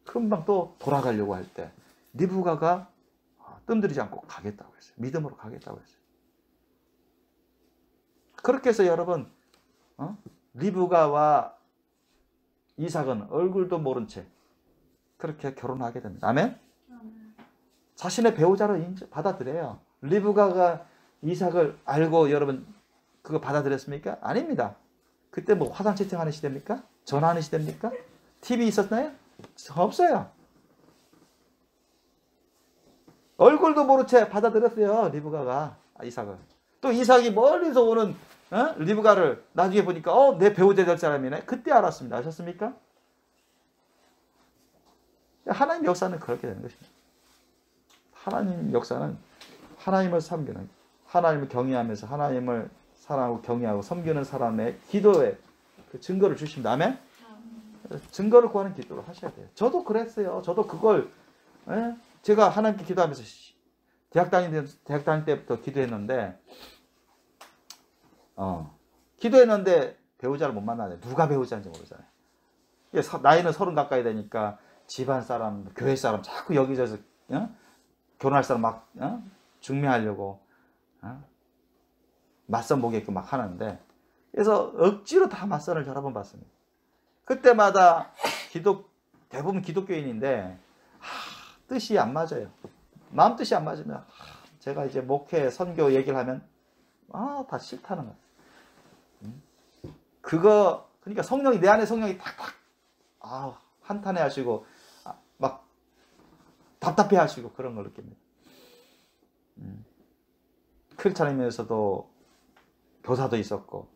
금방 또 돌아가려고 할 때 리브가가 뜸들이지 않고 가겠다고 했어요. 믿음으로 가겠다고 했어요. 그렇게 해서 여러분 리브가와 이삭은 얼굴도 모른 채 그렇게 결혼하게 됩니다. 아멘? 자신의 배우자로 받아들여요. 리브가가 이삭을 알고 여러분 그거 받아들였습니까? 아닙니다. 그때 뭐 화상 채팅하는 시대입니까? 전화하는 시대입니까? TV 있었나요? 없어요. 얼굴도 모른 채 받아들였어요. 리브가가 이삭을. 또 이삭이 멀리서 오는 리브가를 나중에 보니까 내 배우자 될 사람이네. 그때 알았습니다. 아셨습니까? 하나님 역사는 그렇게 되는 것입니다. 하나님 역사는 하나님을 섬기는, 하나님을 경외하면서 하나님을 사랑하고 경외하고 섬기는 사람의 기도에 그 증거를 주십니다. 아멘? 증거를 구하는 기도를 하셔야 돼요. 저도 그랬어요. 저도 그걸 제가 하나님께 기도하면서 대학 다닐 때부터 기도했는데 기도했는데 배우자를 못 만나요. 누가 배우자인지 모르잖아요. 나이는 30 가까이 되니까 집안 사람, 교회 사람 자꾸 여기저기서 결혼할 사람 막 중매하려고 맞선 보게끔 막 하는데, 그래서 억지로 다 맞선을 여러 번 봤습니다. 그때마다 대부분 기독교인인데 뜻이 안 맞아요. 마음 뜻이 안 맞으면 제가 이제 목회 선교 얘기를 하면 다 싫다는 거예요. 그러니까 성령이, 내 안에 성령이 탁탁 한탄해 하시고 막 답답해 하시고 그런 걸 느낍니다. 크리스찬이면서도 교사도 있었고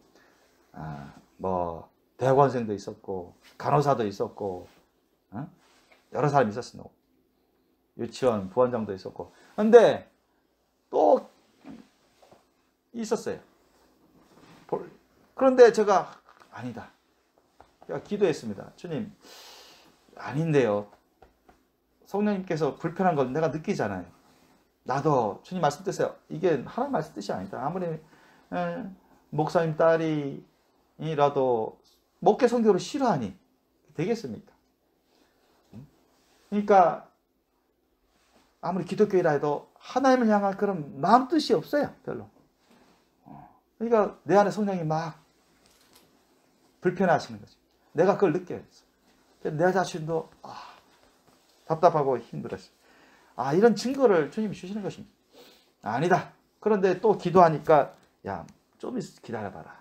뭐 대학원생도 있었고 간호사도 있었고 여러 사람이 있었어요. 유치원 부원장도 있었고. 근데 또 있었어요. 그런데 제가 아니다. 제가 기도했습니다. 주님, 아닌데요. 성령님께서 불편한 걸 내가 느끼잖아요. 나도 주님 말씀 뜻이에요. 이게 하나님 말씀 뜻이 아니다. 아무리 목사님 딸이라도 목회 선교를 싫어하니 되겠습니까? 그러니까 아무리 기독교이라 해도 하나님을 향한 그런 마음 뜻이 없어요. 별로. 그러니까 내 안에 성령이 막 불편하시는 거지. 내가 그걸 느껴요. 내 자신도 답답하고 힘들었어요. 이런 증거를 주님이 주시는 것입니다. 아니다. 그런데 또 기도하니까 좀 기다려봐라.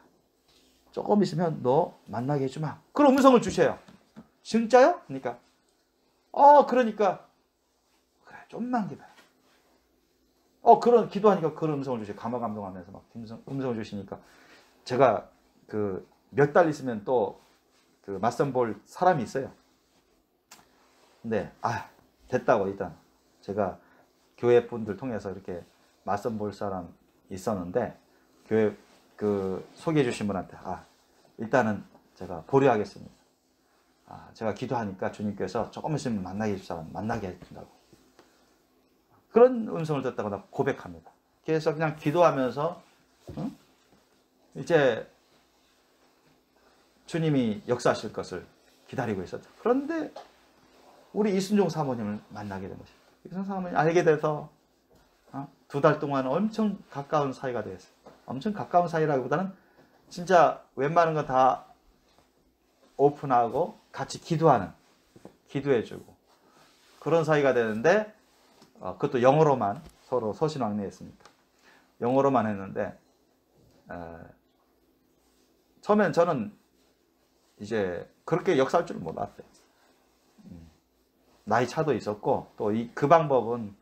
조금 있으면 너 만나게 해주마. 그런 음성을 주셔요. 진짜요? 그러니까 그러니까 그래, 좀만 기다려. 그런 기도하니까 그런 음성을 주셔요. 감화감동하면서 막 음성을 주시니까 제가 몇 달 있으면 또 맞선 볼 사람이 있어요. 근데 됐다고 일단 제가 교회 분들 통해서 이렇게 맞선 볼 사람 있었는데 교회 소개해 주신 분한테 일단은 제가 보류하겠습니다. 제가 기도하니까 주님께서 조금 있으면 만나게 해줄 사람 만나게 해준다고. 그런 음성을 듣다고 나 고백합니다. 그래서 그냥 기도하면서 이제 주님이 역사하실 것을 기다리고 있었죠. 그런데 우리 이순종 사모님을 만나게 된 것입니다. 이순종 사모님을 알게 돼서 2달 동안 엄청 가까운 사이가 되었어요. 엄청 가까운 사이라기보다는 진짜 웬만한 거 다 오픈하고 같이 기도해주고 그런 사이가 되는데 그것도 영어로만 서로 서신왕래했습니다. 영어로만 했는데 처음엔 저는 이제 그렇게 역사할 줄 몰랐어요. 나이 차도 있었고 또 그 방법은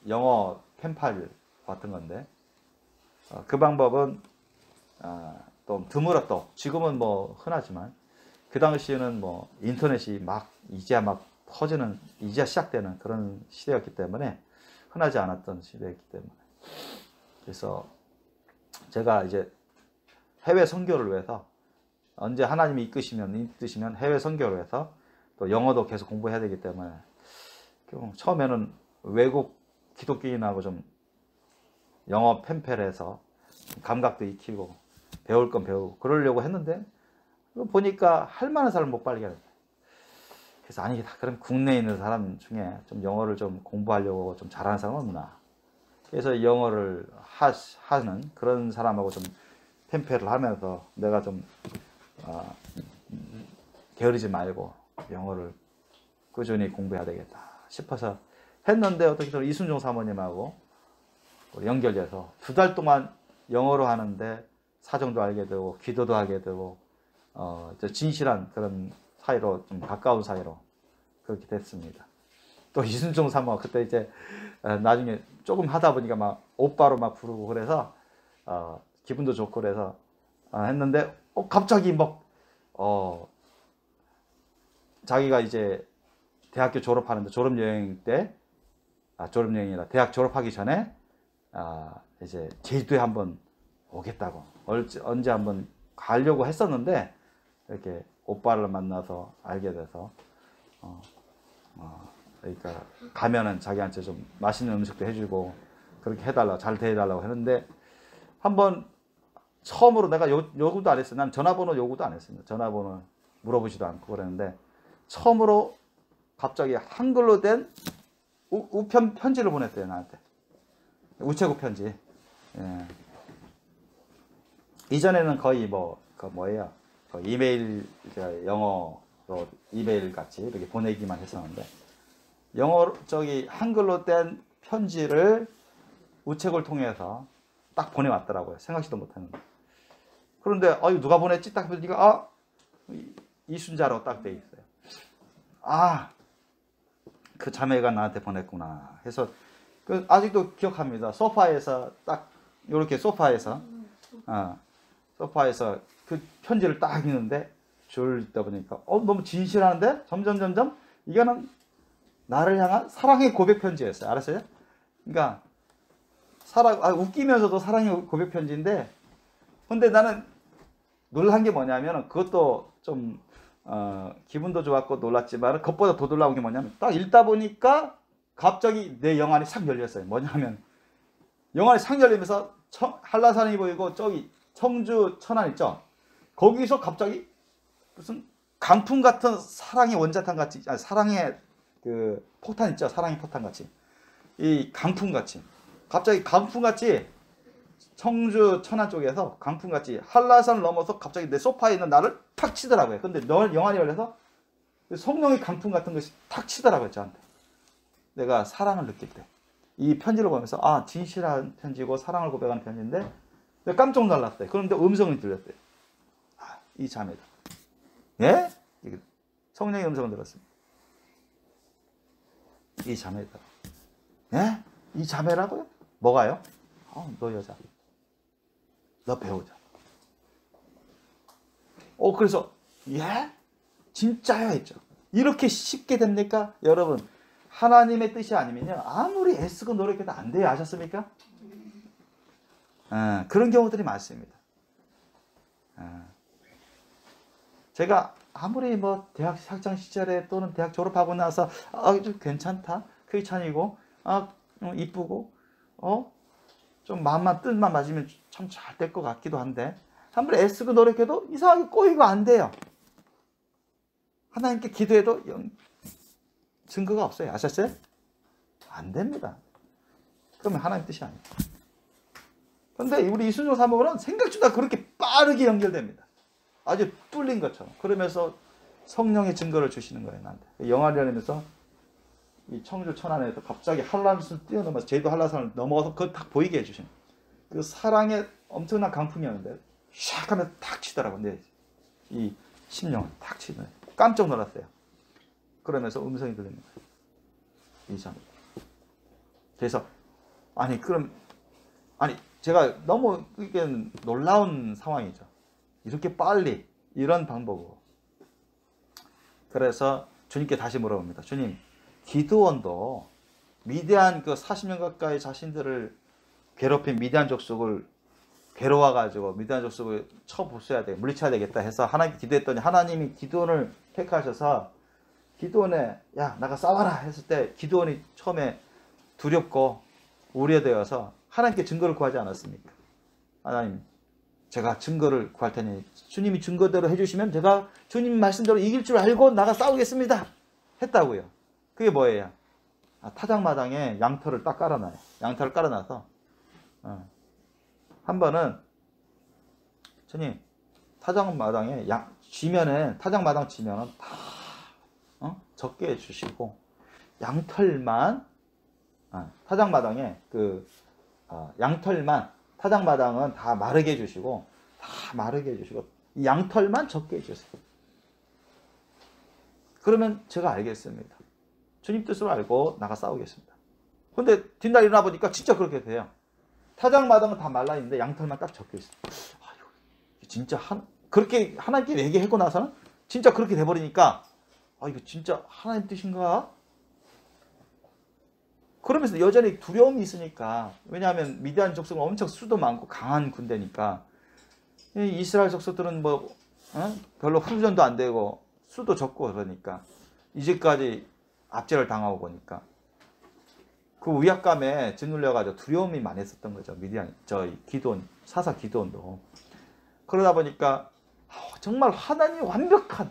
영어 펜팔 같은 건데 그 방법은 또 드물었던, 지금은 뭐 흔하지만 그 당시에는 뭐 인터넷이 이제야 퍼지는, 이제야 시작되는 그런 시대였기 때문에 흔하지 않았던 시대였기 때문에, 그래서 제가 이제 해외 선교를 위해서 언제 하나님이 이끄시면 해외 선교를 위해서 또 영어도 계속 공부해야 되기 때문에 처음에는 외국 기독교인하고 좀 영어 펜펠해서 감각도 익히고 배울 건 배우고 그러려고 했는데 보니까 할 만한 사람을 못 발견했어요. 그래서 아니 그럼 국내에 있는 사람 중에 좀 영어를 좀 공부하려고 좀 잘하는 사람 없나? 그래서 영어를 하는 그런 사람하고 좀 템페를 하면서 내가 좀 게으르지 말고 영어를 꾸준히 공부해야 되겠다 싶어서 했는데 어떻게 이순종 사모님하고 연결돼서 2달 동안 영어로 하는데 사정도 알게 되고 기도도 하게 되고 진실한 그런 사이로 좀 가까운 사이로 그렇게 됐습니다. 또 이순종 사모가 그때 이제 나중에 조금 하다 보니까 막 오빠로 막 부르고 그래서 기분도 좋고 그래서 했는데 갑자기 막 자기가 이제 대학교 졸업하는데 졸업여행 때 졸업여행이라 대학 졸업하기 전에 이제 제주도에 한번 오겠다고 언제 한번 가려고 했었는데 이렇게 오빠를 만나서 알게 돼서 그러니까 가면은 자기한테 좀 맛있는 음식도 해주고 그렇게 해달라고 잘 대해달라고 했는데 한번 처음으로 내가 요구도 안 했어요. 난 전화번호 요구도 안 했습니다. 전화번호 물어보지도 않고 그랬는데 처음으로 갑자기 한글로 된 우편 편지를 보냈대요. 나한테 우체국 편지. 예. 이전에는 거의 이메일 영어로 이메일 같이 이렇게 보내기만 했었는데 한글로 된 편지를 우체국을 통해서 딱 보내왔더라고요. 생각지도 못했는데. 그런데 누가 보냈지? 딱 보니까 이순자로 딱 돼 있어요. 그 자매가 나한테 보냈구나 해서 아직도 기억합니다. 소파에서 딱 이렇게 소파에서 그 편지를 딱 읽는데 줄 읽다 보니까 너무 진실한데 점점 이거는 나를 향한 사랑의 고백 편지였어요. 알았어요? 그러니까 웃기면서도 사랑의 고백 편지인데 근데 나는 놀란 게 뭐냐면 그것도 좀 기분도 좋았고 놀랐지만 그것보다 더 놀라운 게 뭐냐면 딱 읽다 보니까 갑자기 내 영안이 싹 열렸어요. 뭐냐면 영안이 싹 열리면서 한라산이 보이고 저기 청주 천안 있죠? 거기서 갑자기 무슨 강풍 같은 사랑의 원자탄 같이 사랑의 그 폭탄 있죠? 사랑의 폭탄 같이 이 강풍 같이 갑자기 강풍 같이 청주 천안 쪽에서 강풍 같이 한라산을 넘어서 갑자기 내 소파에 있는 나를 탁 치더라고요. 근데 영안이 열려서 성령의 강풍 같은 것이 탁 치더라고요. 저한테. 내가 사랑을 느낄 때. 이 편지를 보면서 진실한 편지고 사랑을 고백하는 편지인데 내가 깜짝 놀랐어요. 그런데 음성이 들렸어요. 이 자매다. 예? 성령의 음성을 들었습니다. 이 자매다. 예? 이 자매라고요? 뭐가요? 너 여자. 너 배우자. 그래서 예? 진짜요? 했죠. 이렇게 쉽게 됩니까? 여러분 하나님의 뜻이 아니면요 아무리 애쓰고 노력해도 안 돼요. 아셨습니까? 그런 경우들이 많습니다. 제가 아무리 대학 학창 시절에 또는 대학 졸업하고 나서 좀 괜찮다 크리스찬이고 이쁘고 좀 마음만 뜻만 맞으면 참 잘 될 것 같기도 한데 아무리 애쓰고 노력해도 이상하게 꼬이고 안 돼요. 하나님께 기도해도 증거가 없어요. 아셨어요? 안 됩니다. 그러면 하나님 뜻이 아니에요. 그런데 우리 이순종 사모는 생각보다 그렇게 빠르게 연결됩니다. 아주 뚫린 것처럼. 그러면서 성령의 증거를 주시는 거예요. 나한테. 영화를 열면서 이 청주 천안에서 갑자기 한라산을 뛰어넘어서 제주도 한라산을 넘어가서 그걸 딱 보이게 해주신 그 사랑의 엄청난 강풍이었는데 샥 하면 탁 치더라고요. 근데 이 심령을 탁 치더라고요. 깜짝 놀랐어요. 그러면서 음성이 들리는 거예요. 이상. 그래서 제가 너무 이게 놀라운 상황이죠. 이렇게 빨리 이런 방법으로. 그래서 주님께 다시 물어봅니다. 주님, 기드온도 미디안 40년 가까이 자신들을 괴롭힌 미디안 족속을 괴로워가지고 미디안 족속을 쳐부숴야 돼, 물리쳐야 되겠다 해서 하나님께 기도했더니 하나님이 기드온을 택하셔서 기드온에 나가 싸워라 했을 때 기드온이 처음에 두렵고 우려되어서 하나님께 증거를 구하지 않았습니까? 하나님 제가 증거를 구할 테니 주님이 증거대로 해주시면 제가 주님 말씀대로 이길 줄 알고 나가 싸우겠습니다. 했다고요. 그게 뭐예요? 타작마당에 양털을 딱 깔아놔요. 양털을 깔아놔서 한 번은 주님 타작마당에 타작마당 지면은 다 적게 해주시고 양털만 타작마당에 양털만 타작마당은 다 마르게 해주시고 이 양털만 적게 해주세요. 그러면 제가 알겠습니다. 주님 뜻을 알고 나가 싸우겠습니다. 근데 뒷날 일어나 보니까 진짜 그렇게 돼요. 타작마당은 다 말라 있는데 양털만 딱 적혀 있어요. 아유, 진짜 그렇게 하나님께 얘기하고 나서는 진짜 그렇게 돼버리니까 이거 진짜 하나님 뜻인가? 그러면서 여전히 두려움이 있으니까, 왜냐하면 미디안 족속은 엄청 수도 많고 강한 군대니까 이스라엘 족속들은 별로 후전도 안 되고 수도 적고 그러니까 이제까지 압제를 당하고 보니까 그 위압감에 짓눌려가지고 두려움이 많이 있었던 거죠. 사사 기드온도. 그러다 보니까 정말 하나님이 완벽한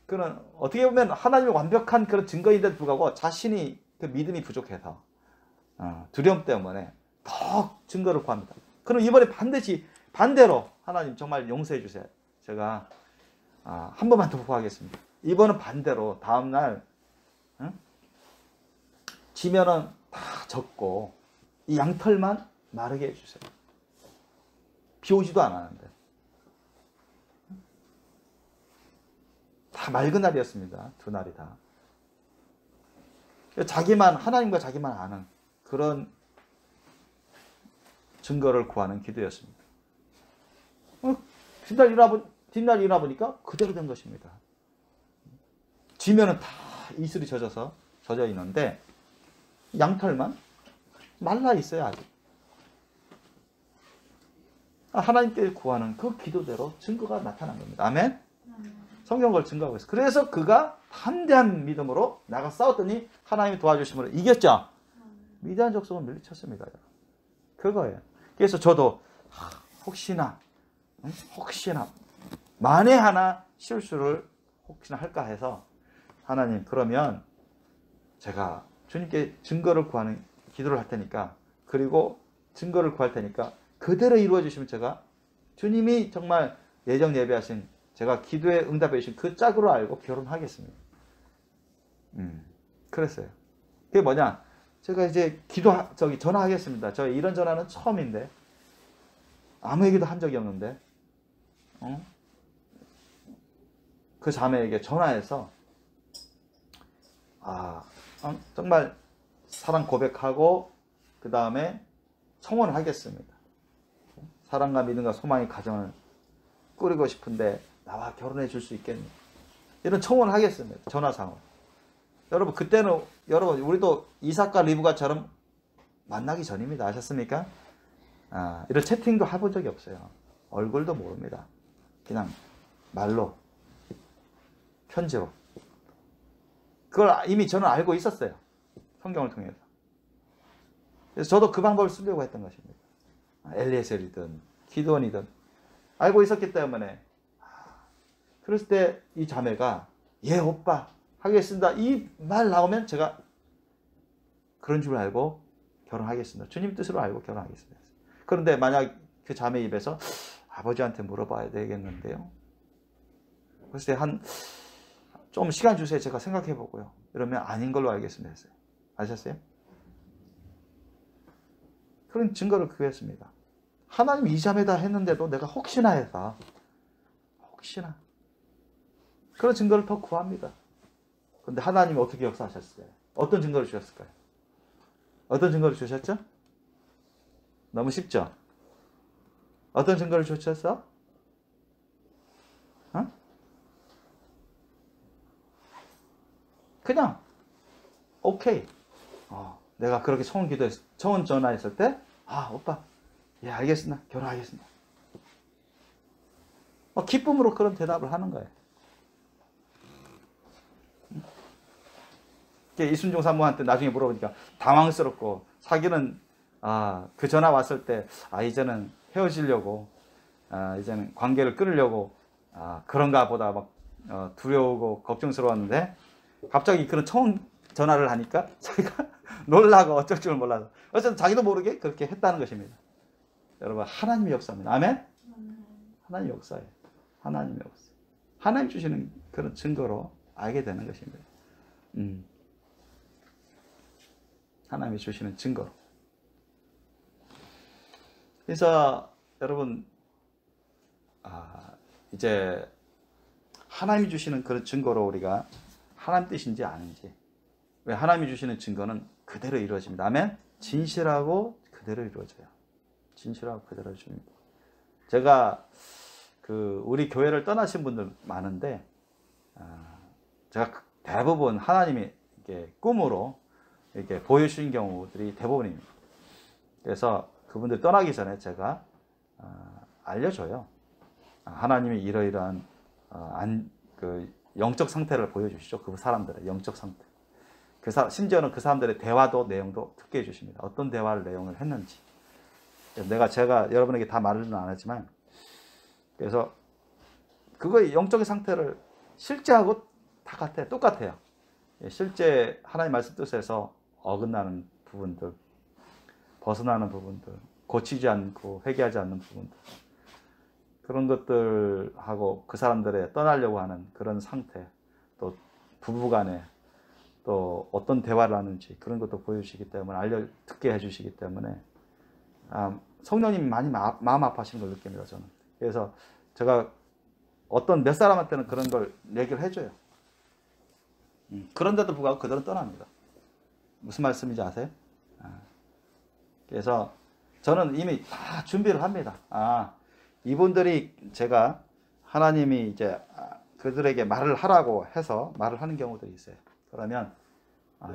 그런, 어떻게 보면 하나님이 완벽한 그런 증거인데도 불구하고 자신이 그 믿음이 부족해서 두려움 때문에 더 증거를 구합니다. 그럼 이번에 반대로 하나님 정말 용서해 주세요. 제가 한 번만 더 구하겠습니다. 이번은 반대로 다음날 지면은 다 적고 이 양털만 마르게 해주세요. 비 오지도 않았는데 다 맑은 날이었습니다. 두 날이 다. 하나님과 자기만 아는 그런 증거를 구하는 기도였습니다. 뒷날 일어나 보니까 그대로 된 것입니다. 지면은 다 이슬이 젖어 있는데 양털만 말라 있어요. 아직. 하나님께 구하는 그 기도대로 증거가 나타난 겁니다. 아멘? 성경 그걸 증거하고 있어요. 그래서 그가 담대한 믿음으로 나가 싸웠더니 하나님이 도와주심으로 이겼죠. 미디안 족속은 물리쳤습니다. 그거예요. 그래서 저도 혹시나 만에 하나 실수를 혹시나 할까 해서 하나님, 그러면 제가 주님께 증거를 구하는 기도를 할 테니까, 그리고 증거를 구할 테니까 그대로 이루어 주시면 제가 주님이 정말 예정 예배하신, 제가 기도에 응답해 주신 그 짝으로 알고 결혼하겠습니다. 그랬어요. 그게 뭐냐? 제가 이제 전화하겠습니다. 저 이런 전화는 처음인데, 아무에게도 한 적이 없는데, 그 자매에게 전화해서, 정말 사랑 고백하고, 그 다음에 청혼을 하겠습니다. 사랑과 믿음과 소망의 가정을 꾸리고 싶은데, 나와 결혼해 줄 수 있겠니? 이런 청혼을 하겠습니다. 전화상으로. 여러분, 그때는, 우리도 이삭과 리브가처럼 만나기 전입니다. 아셨습니까? 이런 채팅도 해본 적이 없어요. 얼굴도 모릅니다. 그냥 말로, 편지로. 그걸 이미 저는 알고 있었어요. 성경을 통해서. 그래서 저도 그 방법을 쓰려고 했던 것입니다. 엘리에셀이든 기드온이든 알고 있었기 때문에, 그랬을 때 이 자매가 예 오빠 하겠습니다 이 말 나오면 제가 그런 줄 알고 결혼하겠습니다. 주님 뜻으로 알고 결혼하겠습니다. 그런데 만약 그 자매 입에서 아버지한테 물어봐야 되겠는데요, 그래서 좀 시간 주세요, 제가 생각해 보고요, 이러면 아닌 걸로 알겠습니다 했어요. 아셨어요? 그런 증거를 구했습니다. 하나님 이 자매다 했는데도 내가 혹시나 해서 그런 증거를 더 구합니다. 그런데 하나님이 어떻게 역사하셨어요? 어떤 증거를 주셨을까요? 어떤 증거를 주셨죠? 너무 쉽죠? 어떤 증거를 주셨어? 그냥 오케이. 내가 그렇게 청혼 전화했을 때, 오빠, 예, 알겠습니다. 결혼하겠습니다. 기쁨으로 그런 대답을 하는 거예요. 이순종 사모한테 나중에 물어보니까 당황스럽고, 사귀는 그 전화 왔을 때 이제는 헤어지려고 이제는 관계를 끊으려고 그런가 보다 막 두려우고 걱정스러웠는데 갑자기 그런 처음 전화를 하니까 자기가 놀라고 어쩔 줄 몰라서 어쨌든 자기도 모르게 그렇게 했다는 것입니다. 여러분, 하나님의 역사입니다. 아멘? 하나님의 역사예요. 하나님의 역사. 하나님 주시는 그런 증거로 알게 되는 것입니다. 하나님이 주시는 증거로. 그래서 여러분, 이제 하나님이 주시는 그런 증거로 우리가 하나님 뜻인지 아닌지. 왜 하나님이 주시는 증거는 그대로 이루어집니다. 아멘? 진실하고 그대로 이루어져요. 진실하고 그대로 이루어집니다. 제가 우리 교회를 떠나신 분들 많은데 제가 대부분 하나님이 이렇게 꿈으로 이렇게 보여주신 경우들이 대부분입니다. 그래서 그분들 떠나기 전에 제가 알려줘요. 하나님이 이러이러한 영적 상태를 보여주시죠. 그 사람들의 영적 상태. 심지어는 그 사람들의 대화도 내용도 듣게 해주십니다. 어떤 대화를 내용을 했는지. 제가 여러분에게 다 말은 안 하지만, 그래서 그거의 영적인 상태를 실제하고 다 같아요. 똑같아요. 실제 하나님 말씀 뜻에서 어긋나는 부분들, 벗어나는 부분들, 고치지 않고 회개하지 않는 부분들, 그런 것들하고 그 사람들의 떠나려고 하는 그런 상태, 또 부부간에 또 어떤 대화를 하는지 그런 것도 보여주시기 때문에 듣게 해주시기 때문에 성령님이 많이 마음 아파하시는 걸 느낍니다. 저는. 그래서 제가 어떤 몇 사람한테는 그런 걸 얘기를 해줘요. 그런데도 불구하고 그들은 떠납니다. 무슨 말씀인지 아세요? 그래서 저는 이미 다 준비를 합니다. 이분들이 제가 하나님이 이제 그들에게 말을 하라고 해서 말을 하는 경우도 있어요. 그러면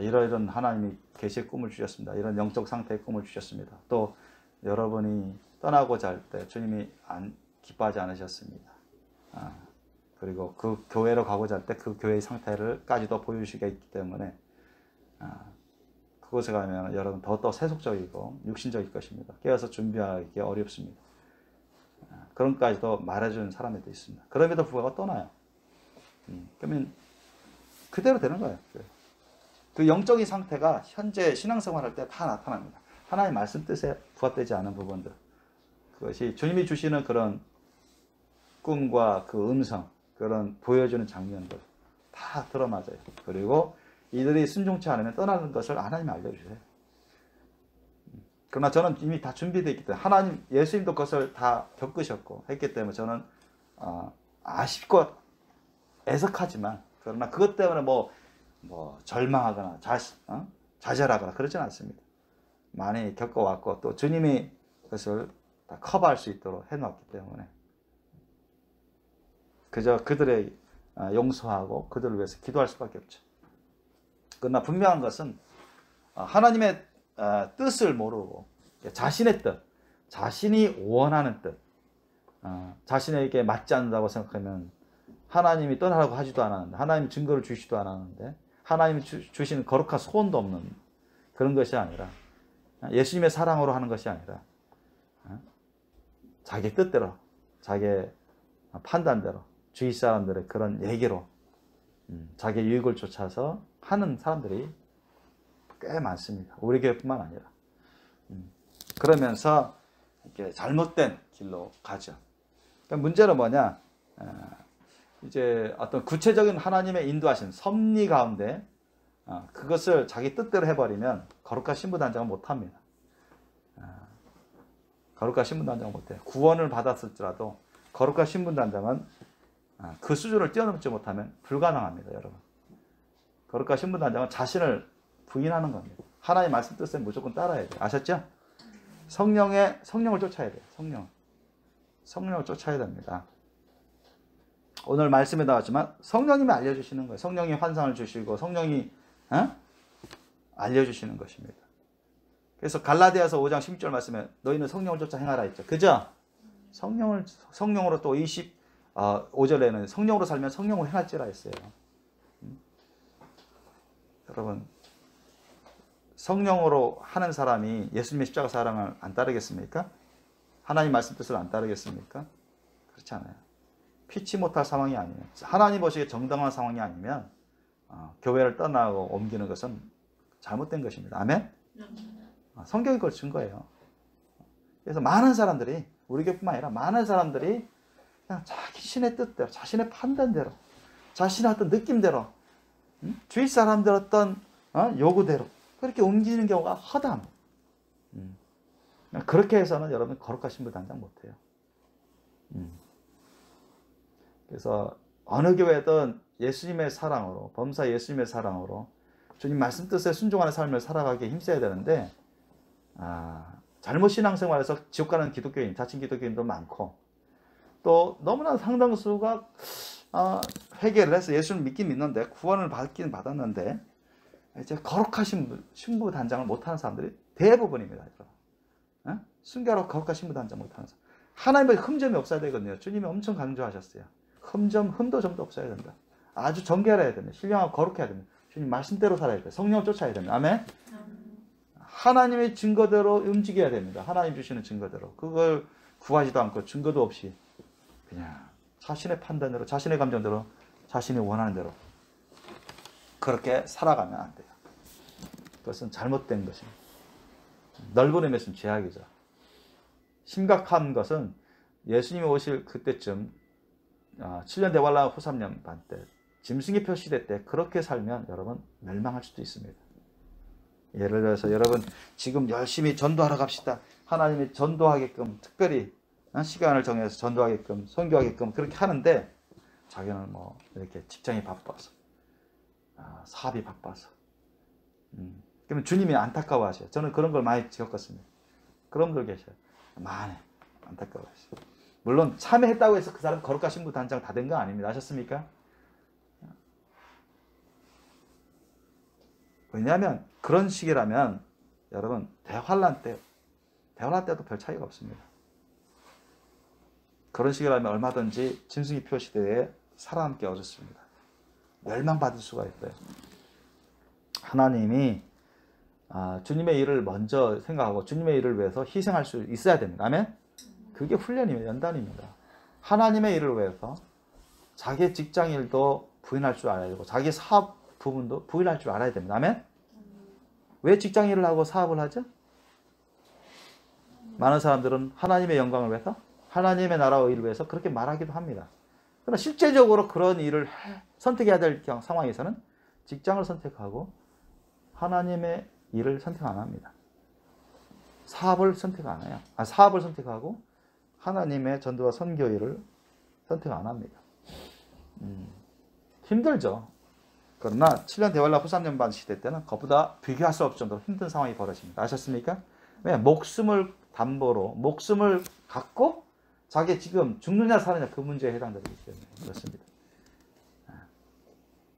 이런 하나님이 계시의 꿈을 주셨습니다. 이런 영적 상태의 꿈을 주셨습니다. 또 여러분이 떠나고자 할 때 주님이 기뻐하지 않으셨습니다. 그리고 그 교회로 가고자 할 때 그 교회의 상태를까지도 보여주시게 있기 때문에 그곳에 가면 여러분 더 세속적이고 육신적일 것입니다. 깨어서 준비하기 어렵습니다. 그런 것까지도 말해주는 사람들도 있습니다. 그럼에도 불구하고 떠나요. 그러면 그대로 되는 거예요. 그 영적인 상태가 현재 신앙생활할 때 다 나타납니다. 하나님 말씀 뜻에 부합되지 않은 부분들, 그것이 주님이 주시는 그런 꿈과 그 음성, 그런 보여주는 장면들 다 들어맞아요. 그리고 이들이 순종치 않으면 떠나는 것을 하나님이 알려주세요. 그러나 저는 이미 다 준비되어 있기 때문에 하나님, 예수님도 그것을 다 겪으셨고 했기 때문에 저는 아쉽고 애석하지만, 그러나 그것 때문에 뭐 절망하거나 좌절하거나 그러지는 않습니다. 많이 겪어왔고 또 주님이 그것을 다 커버할 수 있도록 해놨기 때문에 그저 그들의 용서하고 그들을 위해서 기도할 수밖에 없죠. 그러나 분명한 것은 하나님의 뜻을 모르고 자신의 뜻, 자신이 원하는 뜻, 자신에게 맞지 않는다고 생각하면 하나님이 떠나라고 하지도 않았는데, 하나님이 증거를 주시지도 않았는데, 하나님이 주시는 거룩한 소원도 없는 그런 것이 아니라, 예수님의 사랑으로 하는 것이 아니라 자기 뜻대로, 자기 판단대로, 주위 사람들의 그런 얘기로 자기 유익을 쫓아서 하는 사람들이 꽤 많습니다. 우리 교회뿐만 아니라. 그러면서 이렇게 잘못된 길로 가죠. 그러니까 문제는 뭐냐? 이제 어떤 구체적인 하나님의 인도하신 섭리 가운데 그것을 자기 뜻대로 해버리면 거룩한 신분단장은 못합니다. 거룩한 신분단장은 못해요. 구원을 받았을지라도 거룩한 신분단장은 그 수준을 뛰어넘지 못하면 불가능합니다. 여러분. 거룩한 신분단장은 자신을 부인하는 겁니다. 하나님 말씀 뜻에 무조건 따라야 돼요. 아셨죠? 성령을 쫓아야 돼요. 성령을 쫓아야 됩니다. 오늘 말씀에 나왔지만 성령님이 알려주시는 거예요. 성령이 환상을 주시고 성령이 알려주시는 것입니다. 그래서 갈라디아서 5장 16절 말씀에 너희는 성령을 쫓아 행하라 했죠. 그죠? 성령으로 또 25절에는 성령으로 살면 성령으로 행할지라 했어요. 여러분, 성령으로 하는 사람이 예수님의 십자가 사랑을 안 따르겠습니까? 하나님 말씀 뜻을 안 따르겠습니까? 그렇지 않아요. 피치 못할 상황이 아니면, 하나님 보시기에 정당한 상황이 아니면 교회를 떠나고 옮기는 것은 잘못된 것입니다. 아멘? 성경이 그걸 준 거예요. 그래서 많은 사람들이, 우리 교회뿐만 아니라 많은 사람들이 그냥 자신의 뜻대로, 자신의 판단대로, 자신의 어떤 느낌대로, 주위 사람들 어떤 요구대로 그렇게 옮기는 경우가 허다합니다. 그렇게 해서는 여러분 거룩하신 분 단장 못해요. 그래서 어느 교회든 예수님의 사랑으로, 범사 예수님의 사랑으로 주님 말씀 뜻에 순종하는 삶을 살아가기에 힘써야 되는데, 잘못 신앙생활에서 지옥 가는 기독교인, 자칭 기독교인도 많고, 또 너무나 상당수가 회개를 해서 예수를 믿긴 믿는데, 구원을 받긴 받았는데 이제 거룩하신 신부 단장을 못하는 사람들이 대부분입니다. 순결하고 거룩한 신부 단장 못하는 사람. 하나님의 흠점이 없어야 되거든요. 주님이 엄청 강조하셨어요. 흠도 점도 없어야 된다. 아주 정결해야 됩니다. 신령하고 거룩해야 됩니다. 주님 말씀대로 살아야 돼요. 성령을 쫓아야 됩니다. 아멘? 하나님의 증거대로 움직여야 됩니다. 하나님 주시는 증거대로. 그걸 구하지도 않고 증거도 없이 그냥 자신의 판단대로, 자신의 감정대로, 자신이 원하는 대로 그렇게 살아가면 안 돼요. 그것은 잘못된 것입니다. 넓은 의미에서는 죄악이죠. 심각한 것은 예수님이 오실 그때쯤 7년 대환란 후 3년 반 때, 짐승의 표시대 때 그렇게 살면 여러분 멸망할 수도 있습니다. 예를 들어서 여러분 지금 열심히 전도하러 갑시다. 하나님이 전도하게끔 특별히 시간을 정해서 전도하게끔, 선교하게끔 그렇게 하는데 자기는 뭐 이렇게 직장이 바빠서, 사업이 바빠서, 그러면 주님이 안타까워하셔요. 저는 그런 걸 많이 겪었습니다. 그런 분들 계셔요. 많이 안타까워하셔요. 물론 참여했다고 해서 그 사람 거룩하신 분 단장 다 된 거 아닙니다. 아셨습니까? 왜냐하면 그런 식이라면 여러분 대환란 때도 별 차이가 없습니다. 그런 식이라면 얼마든지 짐승의 표시대에 살아남기 어렵습니다. 멸망받을 수가 있어요. 하나님이 주님의 일을 먼저 생각하고 주님의 일을 위해서 희생할 수 있어야 됩니다. 아멘? 그게 훈련입니다. 연단입니다. 하나님의 일을 위해서 자기의 직장 일도 부인할 줄 알아야 되고 자기 사업 부분도 부인할 줄 알아야 됩니다. 아멘? 왜 직장 일을 하고 사업을 하죠? 많은 사람들은 하나님의 영광을 위해서, 하나님의 나라의 일을 위해서 그렇게 말하기도 합니다. 그러나 실제적으로 그런 일을 선택해야 될 상황에서는 직장을 선택하고 하나님의 일을 선택 안 합니다. 사업을 선택 안 해요. 사업을 선택하고 하나님의 전도와 선교 일을 선택 안 합니다. 힘들죠. 그러나 7년 대환란 후 3년 반 시대 때는 그보다 비교할 수 없을 정도로 힘든 상황이 벌어집니다. 아셨습니까? 왜? 목숨을 담보로, 목숨을 갖고 자기 지금 죽느냐 사느냐 그 문제에 해당되기 때문에 그렇습니다.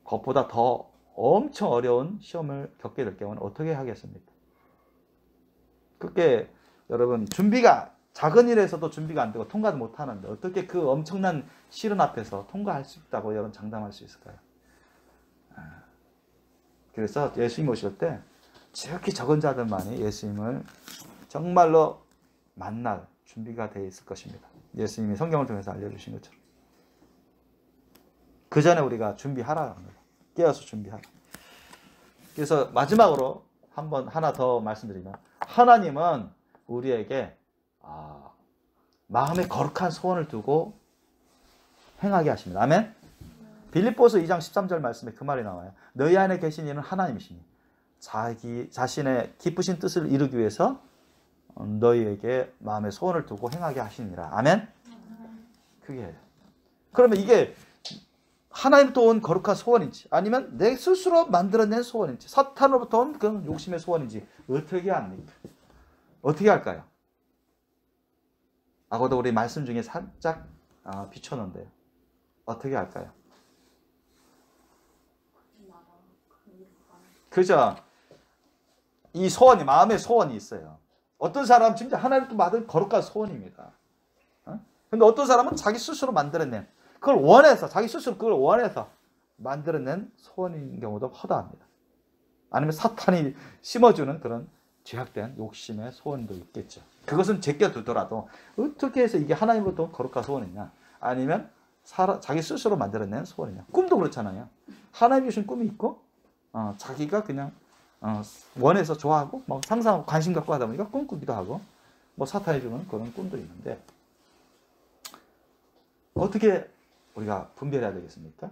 그것보다 더 엄청 어려운 시험을 겪게 될 경우는 어떻게 하겠습니까? 그게 여러분 준비가, 작은 일에서도 준비가 안 되고 통과도 못 하는데 어떻게 그 엄청난 시련 앞에서 통과할 수 있다고 여러분 장담할 수 있을까요? 그래서 예수님 오실 때 지극히 적은 자들만이 예수님을 정말로 만날 준비가 되어 있을 것입니다. 예수님이 성경을 통해서 알려주신 것처럼. 그 전에 우리가 준비하라 합니다. 깨어서 준비하라. 그래서 마지막으로 하나 더 말씀드리면, 하나님은 우리에게 마음에 거룩한 소원을 두고 행하게 하십니다. 아멘? 빌립보서 2장 13절 말씀에 그 말이 나와요. 너희 안에 계신 이는 하나님이시니 자신의 기쁘신 뜻을 이루기 위해서 너희에게 마음의 소원을 두고 행하게 하시니라. 아멘? 그게. 그러면 이게 하나님부터 온 거룩한 소원인지 아니면 내 스스로 만들어낸 소원인지 사탄으로부터 온 그런 욕심의 소원인지 어떻게 합니까? 어떻게 할까요? 아고도 우리 말씀 중에 살짝 비춰놓은데요. 어떻게 할까요? 그죠? 이 소원이, 마음의 소원이 있어요. 어떤 사람은 진짜 하나님부터 받은 거룩한 소원입니다. 근데 어떤 사람은 자기 스스로 만들어낸, 그걸 원해서, 자기 스스로 그걸 원해서 만들어낸 소원인 경우도 허다합니다. 아니면 사탄이 심어주는 그런 죄악된 욕심의 소원도 있겠죠. 그것은 제껴두더라도 어떻게 해서 이게 하나님부터 거룩한 소원이냐? 아니면 자기 스스로 만들어낸 소원이냐. 꿈도 그렇잖아요. 하나님 주신 꿈이 있고 자기가 그냥 원해서 좋아하고 뭐 상상하고 관심 갖고 하다 보니까 꿈꾸기도 하고 뭐 사탄이 주는 그런 꿈도 있는데 어떻게 우리가 분별해야 되겠습니까?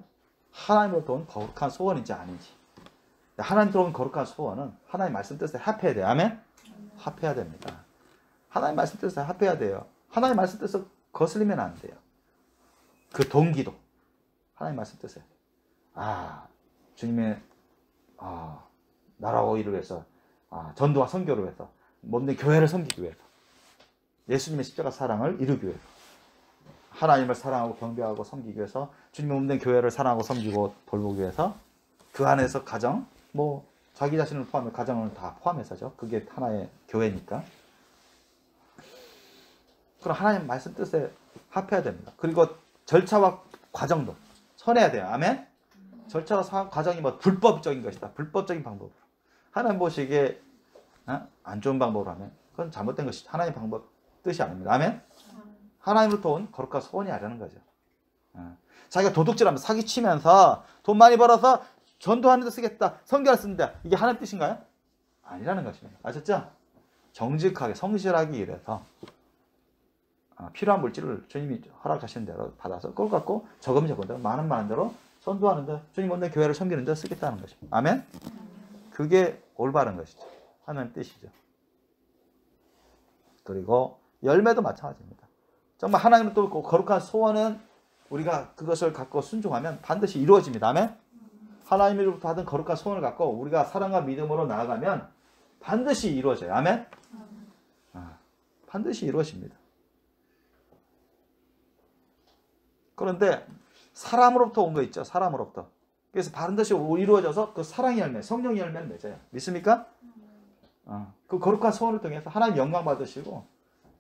하나님으로부터 온 거룩한 소원인지 아닌지. 하나님으로부터 온 거룩한 소원은 하나님 말씀 뜻에 합해야 돼요. 아멘? 합해야 됩니다. 하나님 말씀 뜻에 합해야 돼요. 하나님 말씀 뜻을 거슬리면 안 돼요. 그 동기도 하나님 말씀 뜻에 주님의 나라와 의를 위해서 전도와 선교를 위해서 몸된 교회를 섬기기 위해서 예수님의 십자가 사랑을 이루기 위해서 하나님을 사랑하고 경배하고 섬기기 위해서 주님의 몸된 교회를 사랑하고 섬기고 돌보기 위해서 그 안에서 가정 뭐 자기 자신을 포함해 가정을 다 포함해서죠. 그게 하나의 교회니까. 그럼 하나님 말씀 뜻에 합해야 됩니다. 그리고 절차와 과정도 선해야 돼요. 아멘? 절차와 과정이 뭐 불법적인 것이다. 불법적인 방법으로. 하나님 보시기에 안 좋은 방법으로 하면 그건 잘못된 것이죠. 하나님 방법 뜻이 아닙니다. 아멘? 하나님으로부터 온 거룩한 소원이 아니라는 거죠. 자기가 도둑질하면 사기치면서 돈 많이 벌어서 전도하는 데 쓰겠다. 선교를 쓴다. 이게 하나님 뜻인가요? 아니라는 것입니다. 아셨죠? 정직하게 성실하기 위해서 필요한 물질을 주님이 허락하신 대로 받아서 그걸 갖고 적은 대로 많은 대로 선도하는 데 주님 없는 교회를 섬기는 데 쓰겠다는 것입니다. 아멘? 그게 올바른 것이죠. 하나님 뜻이죠. 그리고 열매도 마찬가지입니다. 정말 하나님을 또 거룩한 소원은 우리가 그것을 갖고 순종하면 반드시 이루어집니다. 아멘? 하나님으로부터 받은 거룩한 소원을 갖고 우리가 사랑과 믿음으로 나아가면 반드시 이루어져요. 아멘? 반드시 이루어집니다. 그런데 사람으로부터 온 거 있죠. 사람으로부터. 그래서 반드시 이루어져서 그 사랑의 열매, 성령의 열매를 맺어요. 믿습니까? 그 거룩한 소원을 통해서 하나님 영광 받으시고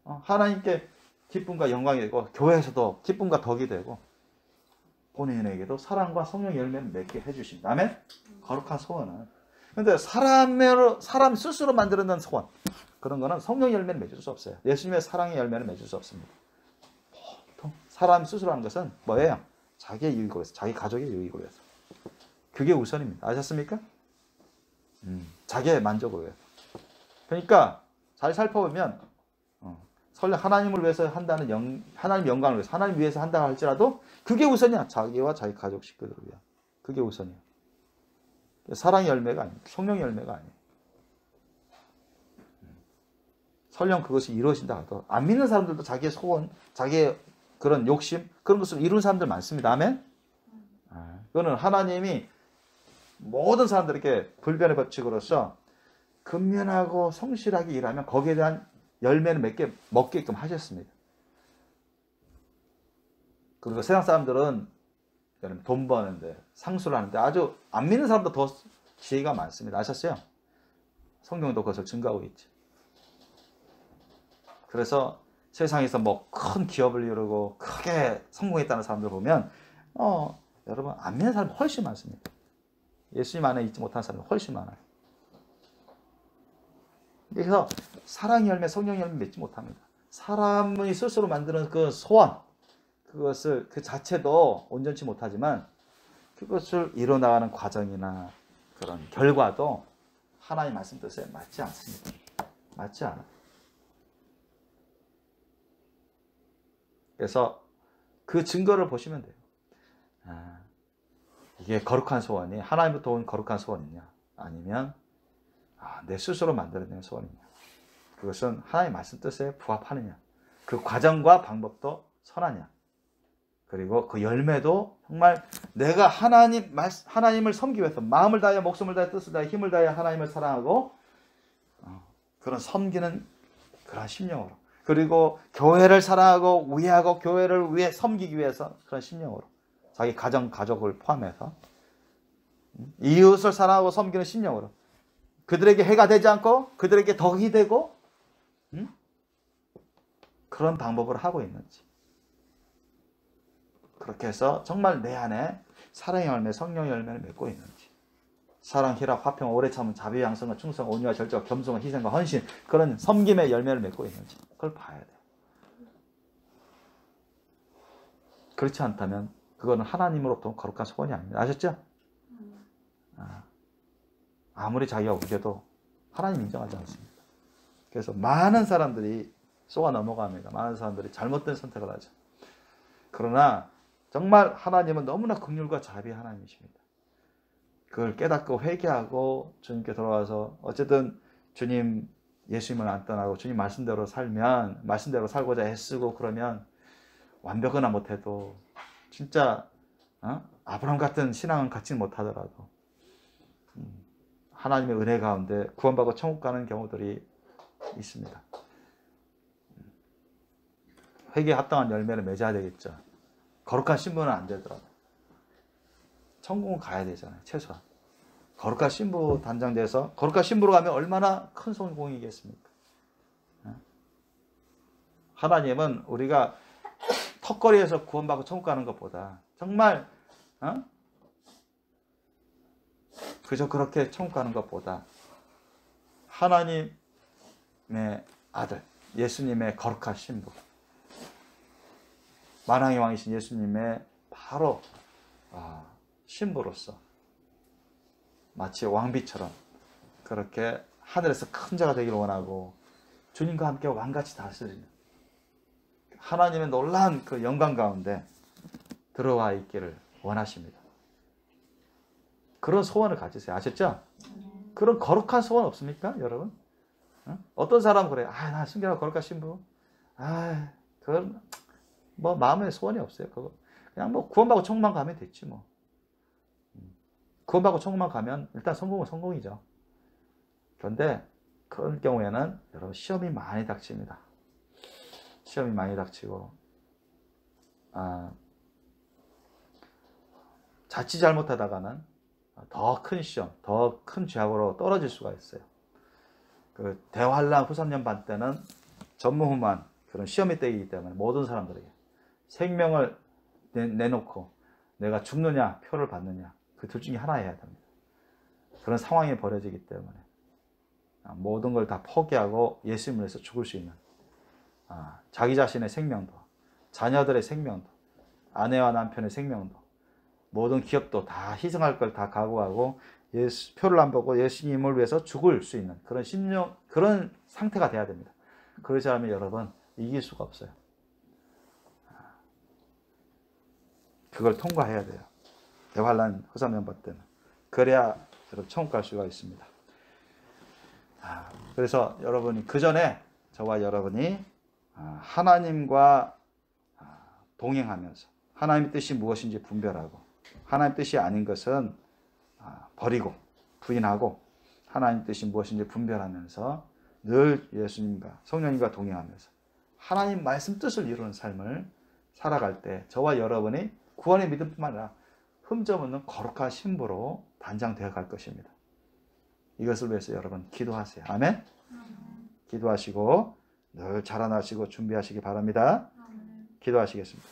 하나님께 기쁨과 영광이 되고 교회에서도 기쁨과 덕이 되고 본인에게도 사랑과 성령의 열매를 맺게 해주십니다. 아멘? 거룩한 소원은. 그런데 사람 스스로 만들어낸 소원 그런 거는 성령의 열매를 맺을 수 없어요. 예수님의 사랑의 열매를 맺을 수 없습니다. 보통 사람 스스로 하는 것은 뭐예요? 자기의 유익을 위해서, 자기 가족의 유익을 위해서. 그게 우선입니다. 아셨습니까? 자기의 만족을 위해서. 그러니까 잘 살펴보면 설령 하나님을 위해서 한다는 하나님 영광을 위해서 하나님 위해서 한다 할지라도 그게 우선이야. 자기와 자기 가족 식구들을 위한. 그게 우선이야. 사랑의 열매가 아니에요. 성령의 열매가 아니에요. 설령 그것이 이루어진다 하더라도 안 믿는 사람들도 자기의 소원, 자기의 그런 욕심 그런 것을 이룬 사람들 많습니다. 아멘? 그거는 하나님이 모든 사람들에게 불변의 법칙으로서 근면하고 성실하게 일하면 거기에 대한 열매는 먹게끔 하셨습니다. 그리고 세상 사람들은 돈 버는데 상수를 하는데 아주 안 믿는 사람도 더 지혜가 많습니다. 아셨어요? 성경도 그것을 증거하고 있죠. 그래서 세상에서 뭐 큰 기업을 이루고 크게 성공했다는 사람들 보면 여러분 안 믿는 사람이 훨씬 많습니다. 예수님 안에 있지 못한 사람이 훨씬 많아요. 그래서 사랑의 열매, 성령의 열매 맺지 못합니다. 사람이 스스로 만드는 그 소원, 그것을 그 자체도 온전치 못하지만 그것을 이뤄나가는 과정이나 그런 결과도 하나님 말씀 뜻에 맞지 않습니다. 맞지 않아요. 그래서 그 증거를 보시면 돼요. 이게 거룩한 소원이 하나님부터 온 거룩한 소원이냐 아니면 내 스스로 만들어낸 소원이냐. 그것은 하나님 말씀 뜻에 부합하느냐. 그 과정과 방법도 선하냐. 그리고 그 열매도 정말 내가 하나님을 섬기기 위해서 마음을 다해 목숨을 다해 뜻을 다해 힘을 다해 하나님을 사랑하고 그런 섬기는 그런 심령으로 그리고 교회를 사랑하고 위하고 교회를 위해 섬기기 위해서 그런 심령으로 자기 가족을 포함해서 이웃을 사랑하고 섬기는 심령으로 그들에게 해가 되지 않고 그들에게 덕이 되고 그런 방법으로 하고 있는지 그렇게 해서 정말 내 안에 사랑의 열매, 성령의 열매를 맺고 있는지 사랑, 희락, 화평, 오래 참음, 자비, 양성과 충성, 온유와 절제와 겸손과 희생과 헌신 그런 섬김의 열매를 맺고 있는지 그걸 봐야 돼요. 그렇지 않다면 그거는 하나님으로부터 거룩한 소원이 아닙니다. 아셨죠? 아무리 자기가 우겨도 하나님 인정하지 않습니다. 그래서 많은 사람들이 쏘아 넘어갑니다. 많은 사람들이 잘못된 선택을 하죠. 그러나 정말 하나님은 너무나 긍휼과 자비의 하나님이십니다. 그걸 깨닫고 회개하고 주님께 돌아와서 어쨌든 주님 예수님을 안 떠나고 주님 말씀대로 살면 말씀대로 살고자 애쓰고 그러면 완벽하나 못해도 진짜 아브라함 같은 신앙은 갖지 못하더라도 하나님의 은혜 가운데 구원받고 천국 가는 경우들이 있습니다. 회개에 합당한 열매를 맺어야 되겠죠. 거룩한 신부는 안 되더라도 천국은 가야 되잖아요. 최소한 거룩한 신부 단장돼서 거룩한 신부로 가면 얼마나 큰 성공이겠습니까? 하나님은 우리가 턱걸이에서 구원받고 천국 가는 것보다 정말 그저 그렇게 천국 가는 것보다 하나님의 아들 예수님의 거룩한 신부 만왕의 왕이신 예수님의 바로 신부로서 마치 왕비처럼 그렇게 하늘에서 큰 자가 되기를 원하고 주님과 함께 왕같이 다스리는 하나님의 놀라운 그 영광 가운데 들어와 있기를 원하십니다. 그런 소원을 가지세요. 아셨죠? 그런 거룩한 소원 없습니까, 여러분? 어떤 사람은 그래요. 나 순결하고 거룩한 신부. 그건 뭐 마음에 소원이 없어요. 그거 그냥 뭐 구원받고 천국만 가면 됐지 뭐. 구원받고 천국만 가면 일단 성공은 성공이죠. 그런데 그런 경우에는 여러분 시험이 많이 닥칩니다. 시험이 많이 닥치고 자칫 잘못하다가는 더 큰 시험, 더 큰 죄악으로 떨어질 수가 있어요. 그 대환란 후 3년 반 때는 전무후무한 그런 시험의 때이기 때문에 모든 사람들에게 생명을 내놓고 내가 죽느냐 표를 받느냐 그 둘 중에 하나 해야 됩니다. 그런 상황이 벌어지기 때문에 모든 걸 다 포기하고 예수님을 위해서 죽을 수 있는 자기 자신의 생명도 자녀들의 생명도 아내와 남편의 생명도 모든 기업도 다 희생할 걸 다 각오하고 표를 안 보고 예수님을 위해서 죽을 수 있는 그런 그런 상태가 돼야 됩니다. 그러지 않으면 여러분 이길 수가 없어요. 그걸 통과해야 돼요. 대환란 후 3년 반 때는. 그래야 여러분 천국 갈 수가 있습니다. 그래서 여러분이 그 전에 저와 여러분이 하나님과 동행하면서 하나님의 뜻이 무엇인지 분별하고 하나님의 뜻이 아닌 것은 버리고 부인하고 하나님의 뜻이 무엇인지 분별하면서 늘 예수님과 성령님과 동행하면서 하나님 말씀 뜻을 이루는 삶을 살아갈 때 저와 여러분이 구원의 믿음뿐만 아니라 흠점없는 거룩한 신부로 단장되어 갈 것입니다. 이것을 위해서 여러분 기도하세요. 아멘? 기도하시고 늘 자라나시고 준비하시기 바랍니다. 기도하시겠습니다.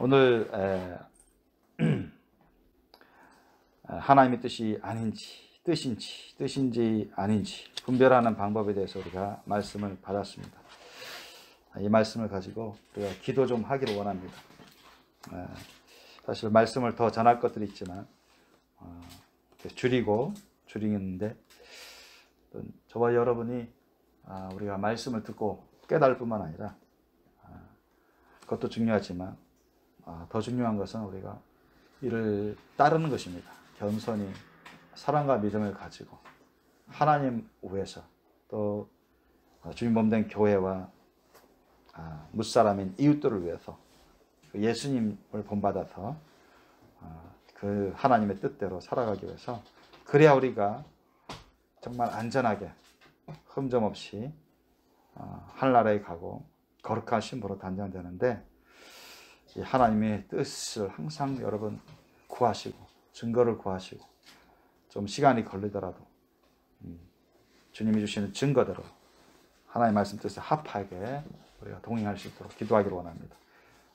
오늘 하나님의 뜻이 아닌지 뜻인지 아닌지 분별하는 방법에 대해서 우리가 말씀을 받았습니다. 이 말씀을 가지고 우리가 기도 좀 하기를 원합니다. 사실 말씀을 더 전할 것들이 있지만 줄이는데 저와 여러분이 우리가 말씀을 듣고 깨달을 뿐만 아니라 그것도 중요하지만 더 중요한 것은 우리가 이를 따르는 것입니다. 겸손히 사랑과 믿음을 가지고 하나님 위해서 또 주님 몸된 교회와 무사람인 이웃들을 위해서 예수님을 본받아서 그 하나님의 뜻대로 살아가기 위해서 그래야 우리가 정말 안전하게 흠점 없이 하늘나라에 가고 거룩한 신부로 단장되는데 이 하나님의 뜻을 항상 여러분 구하시고 증거를 구하시고 좀 시간이 걸리더라도 주님이 주시는 증거대로 하나님의 말씀 뜻에 합하게 우리가 동행할 수 있도록 기도하기를 원합니다.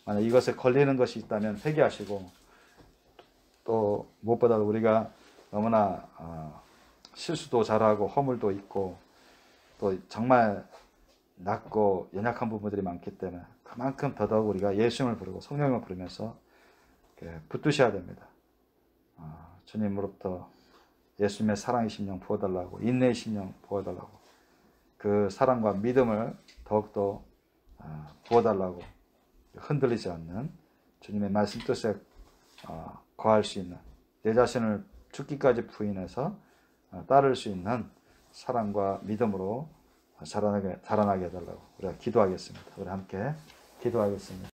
만약 이것에 걸리는 것이 있다면 회개하시고 또 무엇보다도 우리가 너무나 실수도 잘하고 허물도 있고 또 정말 낮고 연약한 부분들이 많기 때문에 그만큼 더더욱 우리가 예수님을 부르고 성령을 부르면서 붙드셔야 됩니다. 주님으로부터 예수님의 사랑의 심령 부어달라고, 인내의 심령 부어달라고, 그 사랑과 믿음을 더욱더 부어달라고, 흔들리지 않는 주님의 말씀 뜻에 거할 수 있는, 내 자신을 죽기까지 부인해서 따를 수 있는 사랑과 믿음으로 자라나게 해달라고 우리가 기도하겠습니다. 우리 함께 기도하겠습니다.